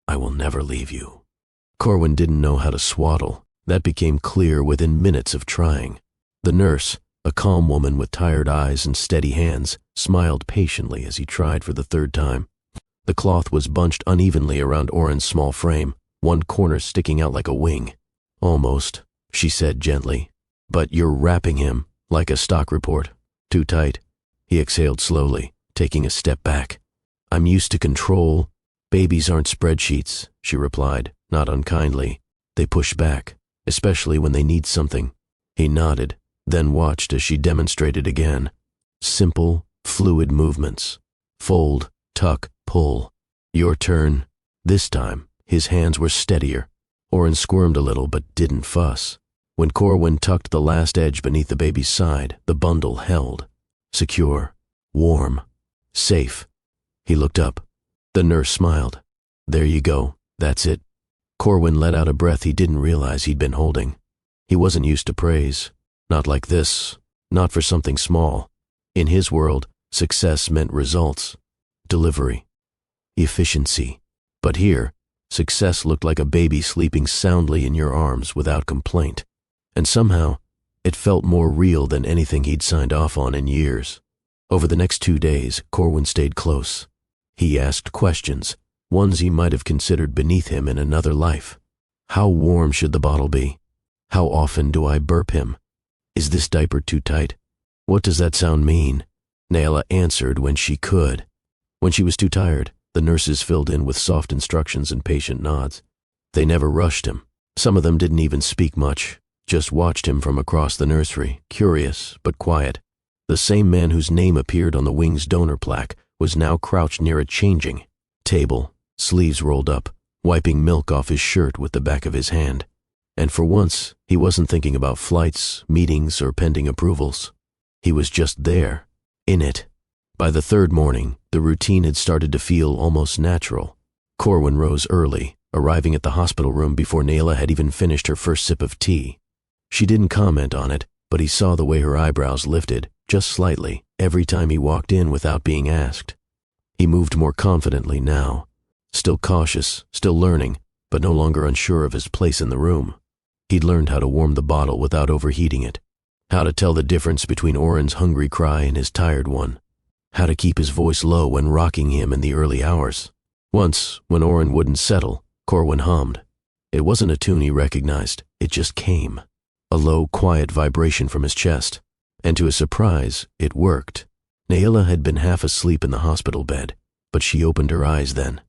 "I will never leave you." Corwin didn't know how to swaddle. That became clear within minutes of trying. The nurse, a calm woman with tired eyes and steady hands, smiled patiently as he tried for the third time. The cloth was bunched unevenly around Oren's small frame, one corner sticking out like a wing. "Almost," she said gently. "But you're wrapping him, like a stock report. Too tight." He exhaled slowly, taking a step back. "I'm used to control." "Babies aren't spreadsheets," she replied, not unkindly. "They push back, especially when they need something." He nodded, then watched as she demonstrated again. Simple, fluid movements. Fold, tuck, pull. "Your turn." This time, his hands were steadier. Oren squirmed a little but didn't fuss. When Corwin tucked the last edge beneath the baby's side, the bundle held. Secure, warm, safe. He looked up. The nurse smiled. "There you go, that's it." Corwin let out a breath he didn't realize he'd been holding. He wasn't used to praise. Not like this, not for something small. In his world, success meant results, delivery, efficiency. But here, success looked like a baby sleeping soundly in your arms without complaint. And somehow, It felt more real than anything he'd signed off on in years. Over the next 2 days, Corwin stayed close. He asked questions, ones he might have considered beneath him in another life. How warm should the bottle be? How often do I burp him? Is this diaper too tight? What does that sound mean? Naila answered when she could. When she was too tired, the nurses filled in with soft instructions and patient nods. They never rushed him. Some of them didn't even speak much, just watched him from across the nursery, curious but quiet. The same man whose name appeared on the wing's donor plaque was now crouched near a changing table, sleeves rolled up, wiping milk off his shirt with the back of his hand. And for once, he wasn't thinking about flights, meetings, or pending approvals. He was just there, in it. By the third morning, the routine had started to feel almost natural. Corwin rose early, arriving at the hospital room before Naila had even finished her first sip of tea. She didn't comment on it, but he saw the way her eyebrows lifted, just slightly, every time he walked in without being asked. He moved more confidently now, still cautious, still learning, but no longer unsure of his place in the room. He'd learned how to warm the bottle without overheating it, how to tell the difference between Oren's hungry cry and his tired one, how to keep his voice low when rocking him in the early hours. Once, when Oren wouldn't settle, Corwin hummed. It wasn't a tune he recognized, it just came. A low, quiet vibration from his chest. And to his surprise, it worked. Naila had been half asleep in the hospital bed, but she opened her eyes then.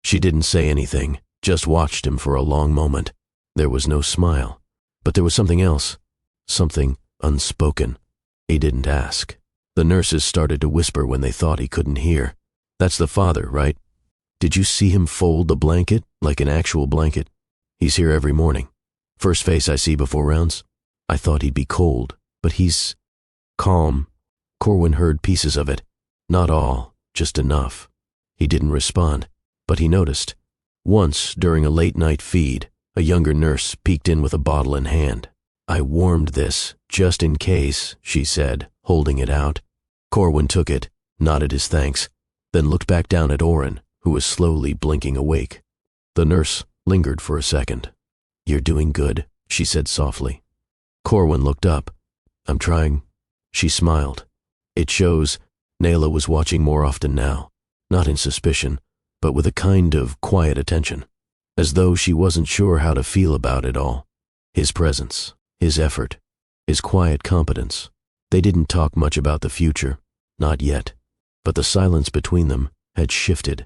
She didn't say anything, just watched him for a long moment. There was no smile, but there was something else, something unspoken. He didn't ask. The nurses started to whisper when they thought he couldn't hear. That's the father, right? Did you see him fold the blanket, like an actual blanket? He's here every morning. First face I see before rounds. I thought he'd be cold, but he's calm. Corwin heard pieces of it. Not all, just enough. He didn't respond, but he noticed. Once, during a late-night feed, a younger nurse peeked in with a bottle in hand. I warmed this, just in case, she said, holding it out. Corwin took it, nodded his thanks, then looked back down at Oren, who was slowly blinking awake. The nurse lingered for a second. You're doing good, she said softly. Corwin looked up. I'm trying. She smiled. It shows. Naila was watching more often now, not in suspicion, but with a kind of quiet attention, as though she wasn't sure how to feel about it all. His presence, his effort, his quiet competence. They didn't talk much about the future, not yet, but the silence between them had shifted.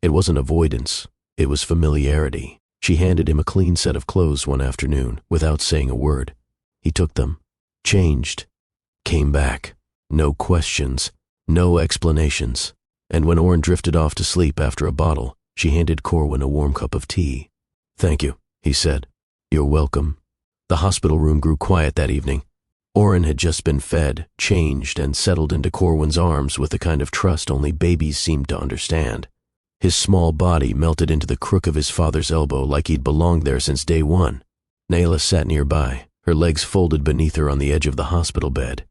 It wasn't avoidance, it was familiarity. She handed him a clean set of clothes one afternoon without saying a word. He took them, changed, came back. No questions, no explanations. And when Oren drifted off to sleep after a bottle, she handed Corwin a warm cup of tea. Thank you, he said. You're welcome. The hospital room grew quiet that evening. Oren had just been fed, changed, and settled into Corwin's arms with the kind of trust only babies seemed to understand. His small body melted into the crook of his father's elbow like he'd belonged there since day one. Naila sat nearby, her legs folded beneath her on the edge of the hospital bed.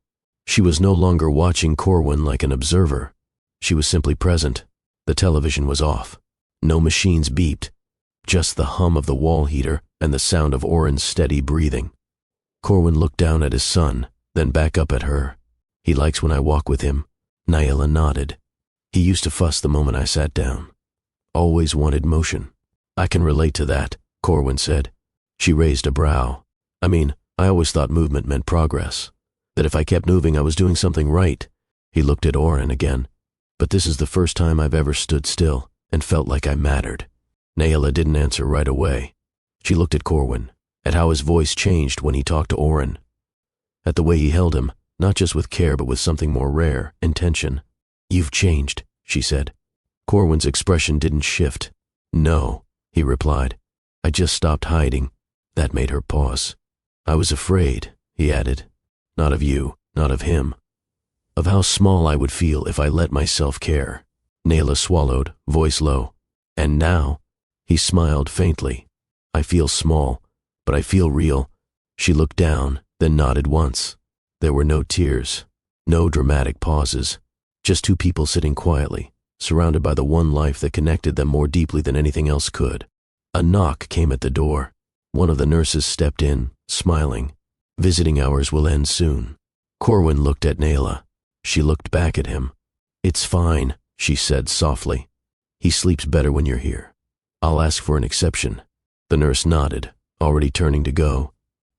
She was no longer watching Corwin like an observer. She was simply present. The television was off. No machines beeped. Just the hum of the wall heater and the sound of Oren's steady breathing. Corwin looked down at his son, then back up at her. He likes when I walk with him. Naila nodded. He used to fuss the moment I sat down. Always wanted motion. I can relate to that, Corwin said. She raised a brow. I always thought movement meant progress. That if I kept moving, I was doing something right. He looked at Oren again. But this is the first time I've ever stood still and felt like I mattered. Naila didn't answer right away. She looked at Corwin, at how his voice changed when he talked to Oren, at the way he held him, not just with care but with something more rare, intention. You've changed, she said. Corwin's expression didn't shift. No, he replied. I just stopped hiding. That made her pause. I was afraid, he added. Not of you, not of him. Of how small I would feel if I let myself care. Naila swallowed, voice low. And now? He smiled faintly. I feel small, but I feel real. She looked down, then nodded once. There were no tears, no dramatic pauses, just two people sitting quietly, surrounded by the one life that connected them more deeply than anything else could. A knock came at the door. One of the nurses stepped in, smiling. Visiting hours will end soon. Corwin looked at Naila. She looked back at him. It's fine, she said softly. He sleeps better when you're here. I'll ask for an exception. The nurse nodded, already turning to go.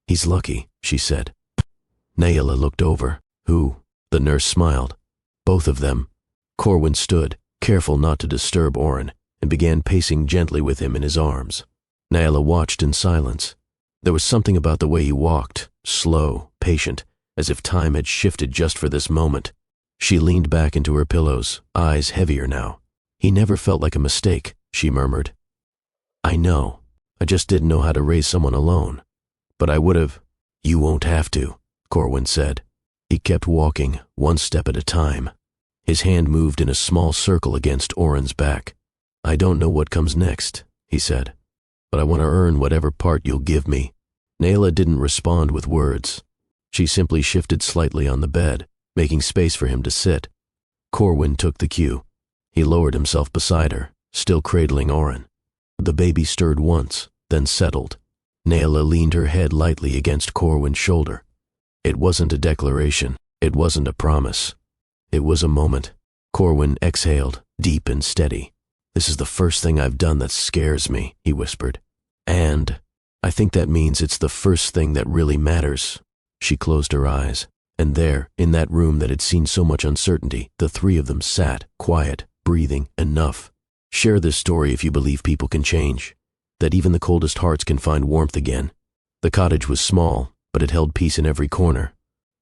He's lucky, she said. Naila looked over. Who? The nurse smiled. Both of them. Corwin stood, careful not to disturb Oren, and began pacing gently with him in his arms. Naila watched in silence. There was something about the way he walked, slow, patient, as if time had shifted just for this moment. She leaned back into her pillows, eyes heavier now. He never felt like a mistake, she murmured. I know. I just didn't know how to raise someone alone. But I would have. You won't have to, Corwin said. He kept walking, one step at a time. His hand moved in a small circle against Oren's back. I don't know what comes next, he said, but I want to earn whatever part you'll give me. Naila didn't respond with words. She simply shifted slightly on the bed, making space for him to sit. Corwin took the cue. He lowered himself beside her, still cradling Oren. The baby stirred once, then settled. Naila leaned her head lightly against Corwin's shoulder. It wasn't a declaration. It wasn't a promise. It was a moment. Corwin exhaled, deep and steady. This is the first thing I've done that scares me, he whispered. And I think that means it's the first thing that really matters. She closed her eyes, and there, in that room that had seen so much uncertainty, the three of them sat, quiet, breathing, enough. Share this story if you believe people can change, that even the coldest hearts can find warmth again. The cottage was small, but it held peace in every corner.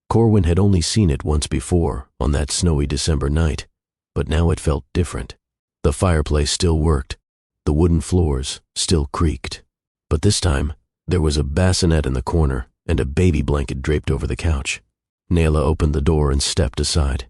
Corwin had only seen it once before, on that snowy December night, but now it felt different. The fireplace still worked. The wooden floors still creaked. But this time, there was a bassinet in the corner and a baby blanket draped over the couch. Naila opened the door and stepped aside.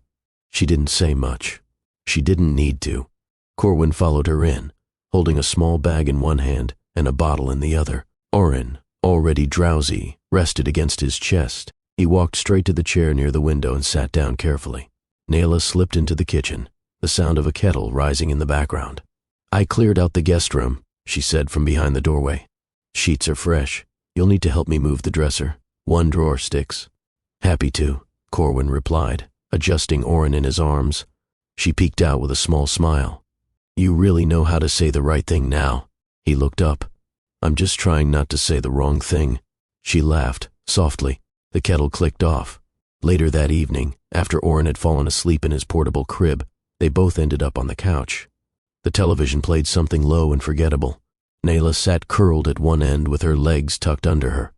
She didn't say much. She didn't need to. Corwin followed her in, holding a small bag in one hand and a bottle in the other. Oren, already drowsy, rested against his chest. He walked straight to the chair near the window and sat down carefully. Naila slipped into the kitchen, the sound of a kettle rising in the background. I cleared out the guest room, she said from behind the doorway. Sheets are fresh. You'll need to help me move the dresser. One drawer sticks. Happy to, Corwin replied, adjusting Oren in his arms. She peeked out with a small smile. You really know how to say the right thing now. He looked up. I'm just trying not to say the wrong thing. She laughed, softly. The kettle clicked off. Later that evening, after Oren had fallen asleep in his portable crib, they both ended up on the couch. The television played something low and forgettable. Naila sat curled at one end with her legs tucked under her.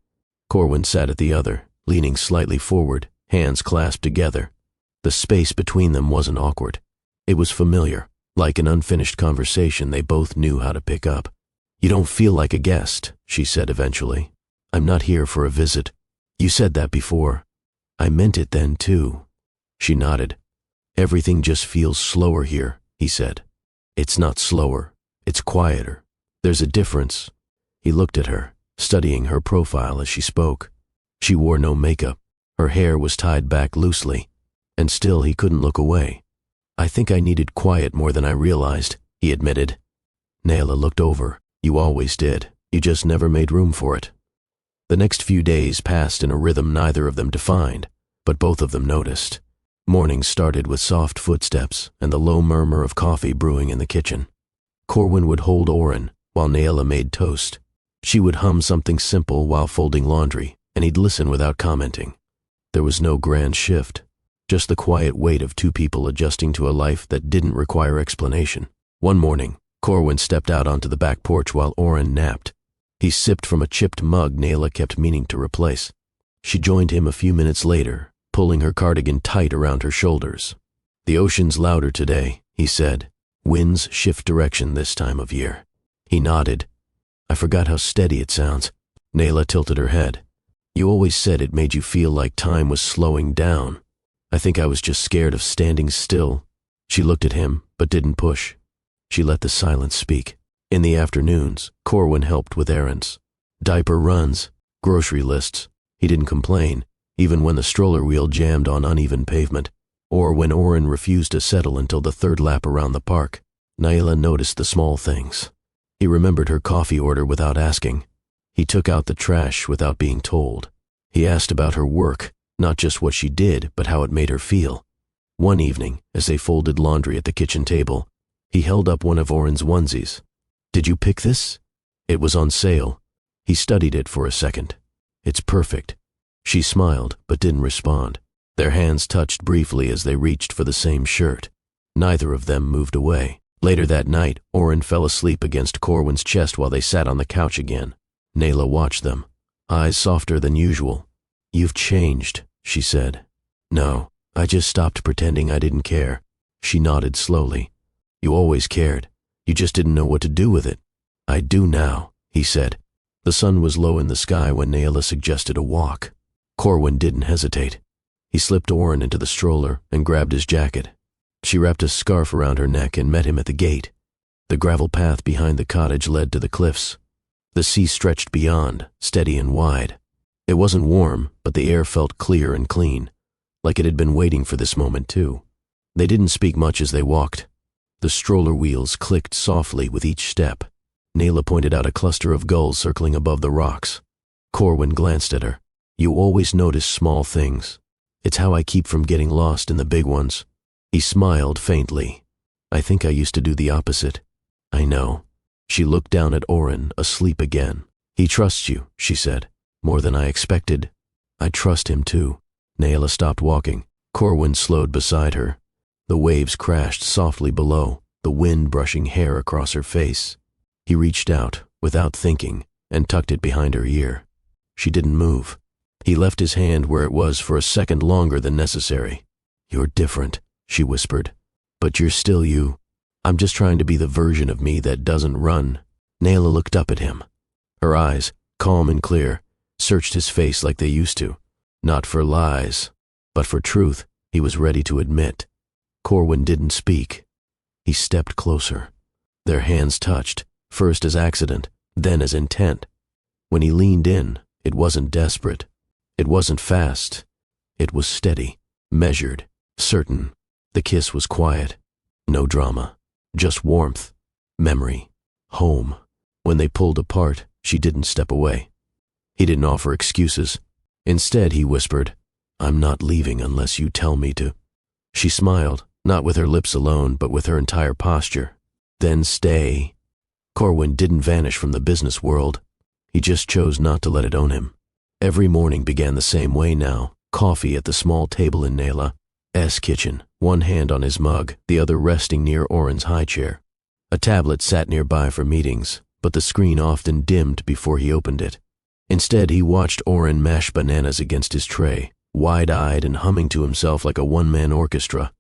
Corwin sat at the other, leaning slightly forward, hands clasped together. The space between them wasn't awkward. It was familiar, like an unfinished conversation they both knew how to pick up. You don't feel like a guest, she said eventually. I'm not here for a visit. You said that before. I meant it then too. She nodded. Everything just feels slower here, he said. It's not slower. It's quieter. There's a difference. He looked at her, studying her profile as she spoke. She wore no makeup. Her hair was tied back loosely, and still he couldn't look away. I think I needed quiet more than I realized, he admitted. Naila looked over. You always did. You just never made room for it. The next few days passed in a rhythm neither of them defined, but both of them noticed. Mornings started with soft footsteps and the low murmur of coffee brewing in the kitchen. Corwin would hold Oren while Naila made toast. She would hum something simple while folding laundry, and he'd listen without commenting. There was no grand shift, just the quiet weight of two people adjusting to a life that didn't require explanation. One morning, Corwin stepped out onto the back porch while Oren napped. He sipped from a chipped mug Naila kept meaning to replace. She joined him a few minutes later, pulling her cardigan tight around her shoulders. The ocean's louder today, he said. Winds shift direction this time of year. He nodded. I forgot how steady it sounds. Naila tilted her head. You always said it made you feel like time was slowing down. I think I was just scared of standing still. She looked at him, but didn't push. She let the silence speak. In the afternoons, Corwin helped with errands. Diaper runs, grocery lists. He didn't complain, even when the stroller wheel jammed on uneven pavement, or when Oren refused to settle until the third lap around the park. Naila noticed the small things. He remembered her coffee order without asking. He took out the trash without being told. He asked about her work, not just what she did, but how it made her feel. One evening, as they folded laundry at the kitchen table, he held up one of Oren's onesies. "Did you pick this?" It was on sale. He studied it for a second. "It's perfect." She smiled, but didn't respond. Their hands touched briefly as they reached for the same shirt. Neither of them moved away. Later that night, Oren fell asleep against Corwin's chest while they sat on the couch again. Naila watched them, eyes softer than usual. "You've changed," she said. "No, I just stopped pretending I didn't care." She nodded slowly. "You always cared. You just didn't know what to do with it." "I do now," he said. The sun was low in the sky when Naila suggested a walk. Corwin didn't hesitate. He slipped Oren into the stroller and grabbed his jacket. She wrapped a scarf around her neck and met him at the gate. The gravel path behind the cottage led to the cliffs. The sea stretched beyond, steady and wide. It wasn't warm, but the air felt clear and clean, like it had been waiting for this moment too. They didn't speak much as they walked. The stroller wheels clicked softly with each step. Naila pointed out a cluster of gulls circling above the rocks. Corwin glanced at her. "You always notice small things. It's how I keep from getting lost in the big ones." He smiled faintly. "I think I used to do the opposite." "I know." She looked down at Oren, asleep again. "He trusts you," she said. "More than I expected." "I trust him too." Naila stopped walking. Corwin slowed beside her. The waves crashed softly below, the wind brushing hair across her face. He reached out, without thinking, and tucked it behind her ear. She didn't move. He left his hand where it was for a second longer than necessary. "You're different," she whispered. "But you're still you. I'm just trying to be the version of me that doesn't run." Naila looked up at him. Her eyes, calm and clear, searched his face like they used to. Not for lies, but for truth he was ready to admit. Corwin didn't speak. He stepped closer. Their hands touched, first as accident, then as intent. When he leaned in, it wasn't desperate. It wasn't fast. It was steady, measured, certain. The kiss was quiet. No drama. Just warmth. Memory. Home. When they pulled apart, she didn't step away. He didn't offer excuses. Instead, he whispered, "I'm not leaving unless you tell me to." She smiled, not with her lips alone, but with her entire posture. "Then stay." Corwin didn't vanish from the business world. He just chose not to let it own him. Every morning began the same way now. Coffee at the small table in Naila's kitchen, one hand on his mug, the other resting near Oren's high chair. A tablet sat nearby for meetings, but the screen often dimmed before he opened it. Instead, he watched Oren mash bananas against his tray, wide-eyed and humming to himself like a one-man orchestra.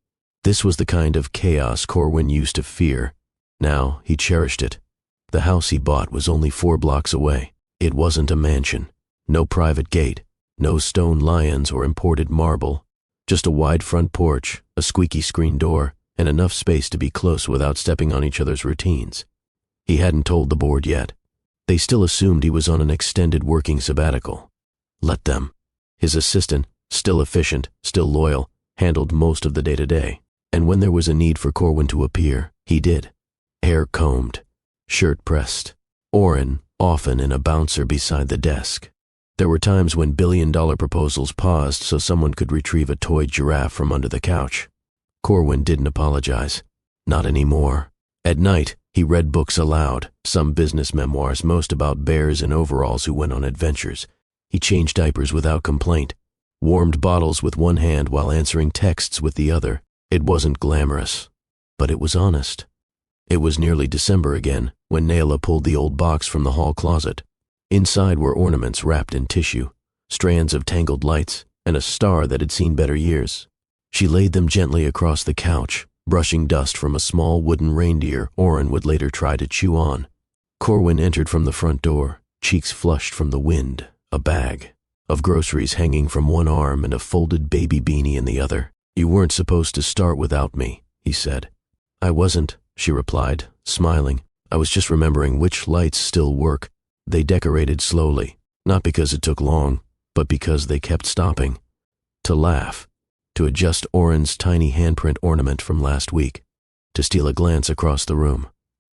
This was the kind of chaos Corwin used to fear. Now he cherished it. The house he bought was only 4 blocks away. It wasn't a mansion. No private gate, no stone lions or imported marble. Just a wide front porch, a squeaky screen door, and enough space to be close without stepping on each other's routines. He hadn't told the board yet. They still assumed he was on an extended working sabbatical. Let them. His assistant, still efficient, still loyal, handled most of the day-to-day. And when there was a need for Corwin to appear, he did. Hair combed, shirt pressed. Oren, often in a bouncer beside the desk. There were times when billion-dollar proposals paused so someone could retrieve a toy giraffe from under the couch. Corwin didn't apologize. Not anymore. At night, he read books aloud, some business memoirs, most about bears in overalls who went on adventures. He changed diapers without complaint, warmed bottles with one hand while answering texts with the other. It wasn't glamorous, but it was honest. It was nearly December again when Naila pulled the old box from the hall closet. Inside were ornaments wrapped in tissue, strands of tangled lights, and a star that had seen better years. She laid them gently across the couch, brushing dust from a small wooden reindeer Oren would later try to chew on. Corwin entered from the front door, cheeks flushed from the wind, a bag of groceries hanging from one arm and a folded baby beanie in the other. "You weren't supposed to start without me," he said. "I wasn't," she replied, smiling. "I was just remembering which lights still work." They decorated slowly, not because it took long, but because they kept stopping. To laugh, to adjust Oren's tiny handprint ornament from last week, to steal a glance across the room.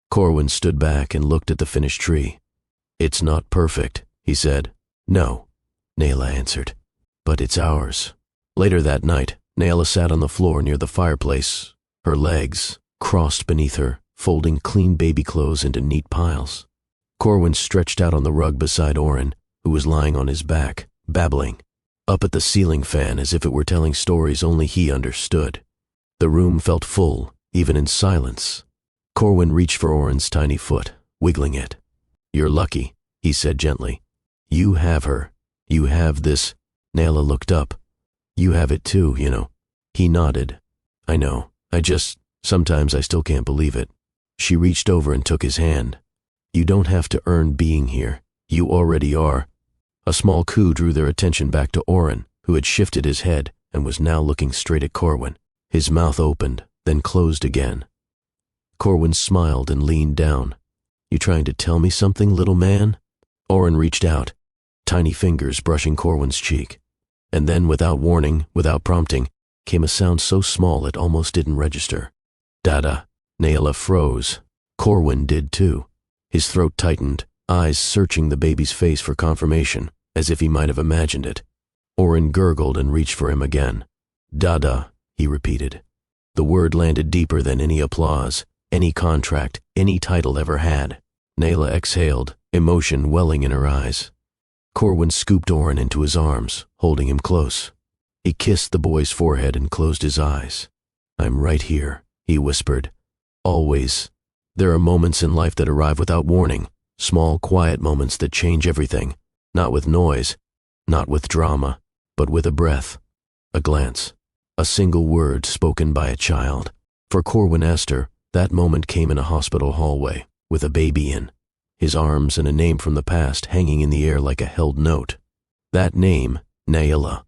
Corwin stood back and looked at the finished tree. "It's not perfect," he said. "No, Naila answered. But it's ours. Later that night, Naila sat on the floor near the fireplace, her legs crossed beneath her, folding clean baby clothes into neat piles. Corwin stretched out on the rug beside Oren, who was lying on his back, babbling, up at the ceiling fan as if it were telling stories only he understood. The room felt full, even in silence. Corwin reached for Oren's tiny foot, wiggling it. "You're lucky," he said gently. "You have her. You have this." Naila looked up. "You have it too, you know." He nodded. "I know. Sometimes I still can't believe it." She reached over and took his hand. "You don't have to earn being here. You already are." A small coo drew their attention back to Oren, who had shifted his head and was now looking straight at Corwin. His mouth opened, then closed again. Corwin smiled and leaned down. "You trying to tell me something, little man?" Oren reached out, tiny fingers brushing Corwin's cheek. And then, without warning, without prompting, came a sound so small it almost didn't register. "Dada." Naila froze. Corwin did too. His throat tightened, eyes searching the baby's face for confirmation, as if he might have imagined it. Oren gurgled and reached for him again. "Dada," he repeated. The word landed deeper than any applause, any contract, any title ever had. Naila exhaled, emotion welling in her eyes. Corwin scooped Oren into his arms, holding him close. He kissed the boy's forehead and closed his eyes. "I'm right here," he whispered. "Always. There are moments in life that arrive without warning, small, quiet moments that change everything, not with noise, not with drama, but with a breath, a glance, a single word spoken by a child." For Corwin Esther, that moment came in a hospital hallway, with a baby in, his arms and a name from the past hanging in the air like a held note. That name, Naila,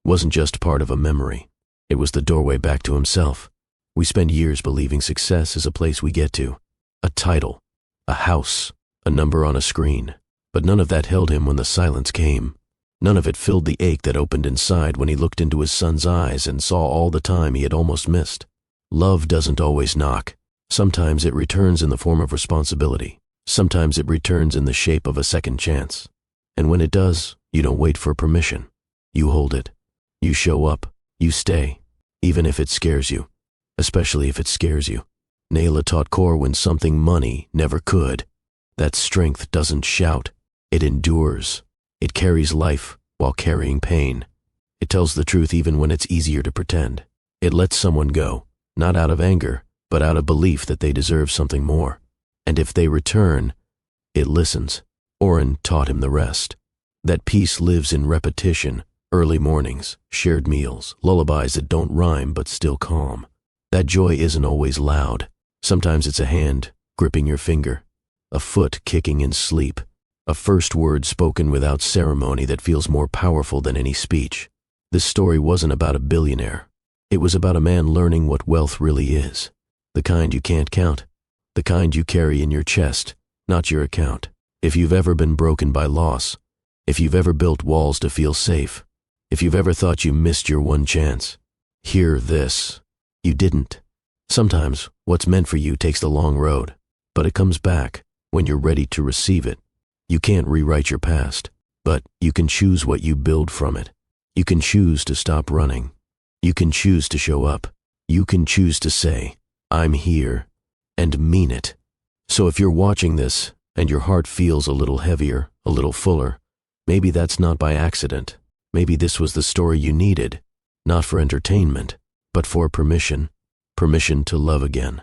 wasn't just part of a memory. It was the doorway back to himself. We spend years believing success is a place we get to, a title, a house, a number on a screen. But none of that held him when the silence came. None of it filled the ache that opened inside when he looked into his son's eyes and saw all the time he had almost missed. Love doesn't always knock. Sometimes it returns in the form of responsibility. Sometimes it returns in the shape of a second chance. And when it does, you don't wait for permission. You hold it. You show up. You stay. Even if it scares you. Especially if it scares you. Naila taught Corwin something money never could. That strength doesn't shout. It endures. It carries life while carrying pain. It tells the truth even when it's easier to pretend. It lets someone go, not out of anger, but out of belief that they deserve something more. And if they return, it listens. Oren taught him the rest. That peace lives in repetition, early mornings, shared meals, lullabies that don't rhyme but still calm. That joy isn't always loud. Sometimes it's a hand gripping your finger, a foot kicking in sleep, a first word spoken without ceremony that feels more powerful than any speech. This story wasn't about a billionaire. It was about a man learning what wealth really is. The kind you can't count. The kind you carry in your chest, not your account. If you've ever been broken by loss, if you've ever built walls to feel safe, if you've ever thought you missed your one chance, hear this. You didn't. Sometimes what's meant for you takes the long road, but it comes back when you're ready to receive it. You can't rewrite your past, but you can choose what you build from it. You can choose to stop running. You can choose to show up. You can choose to say, "I'm here," and mean it. So if you're watching this and your heart feels a little heavier, a little fuller, maybe that's not by accident. Maybe this was the story you needed, not for entertainment, but for permission. Permission to love again,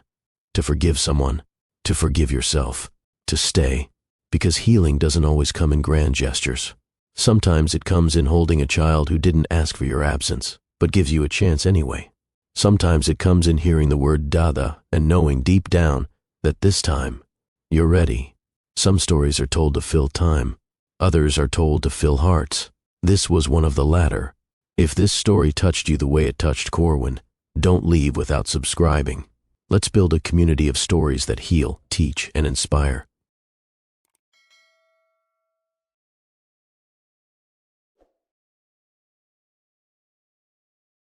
to forgive someone, to forgive yourself, to stay. Because healing doesn't always come in grand gestures. Sometimes it comes in holding a child who didn't ask for your absence, but gives you a chance anyway. Sometimes it comes in hearing the word Dada and knowing deep down that this time, you're ready. Some stories are told to fill time. Others are told to fill hearts. This was one of the latter. If this story touched you the way it touched Corwin, don't leave without subscribing. Let's build a community of stories that heal, teach, and inspire.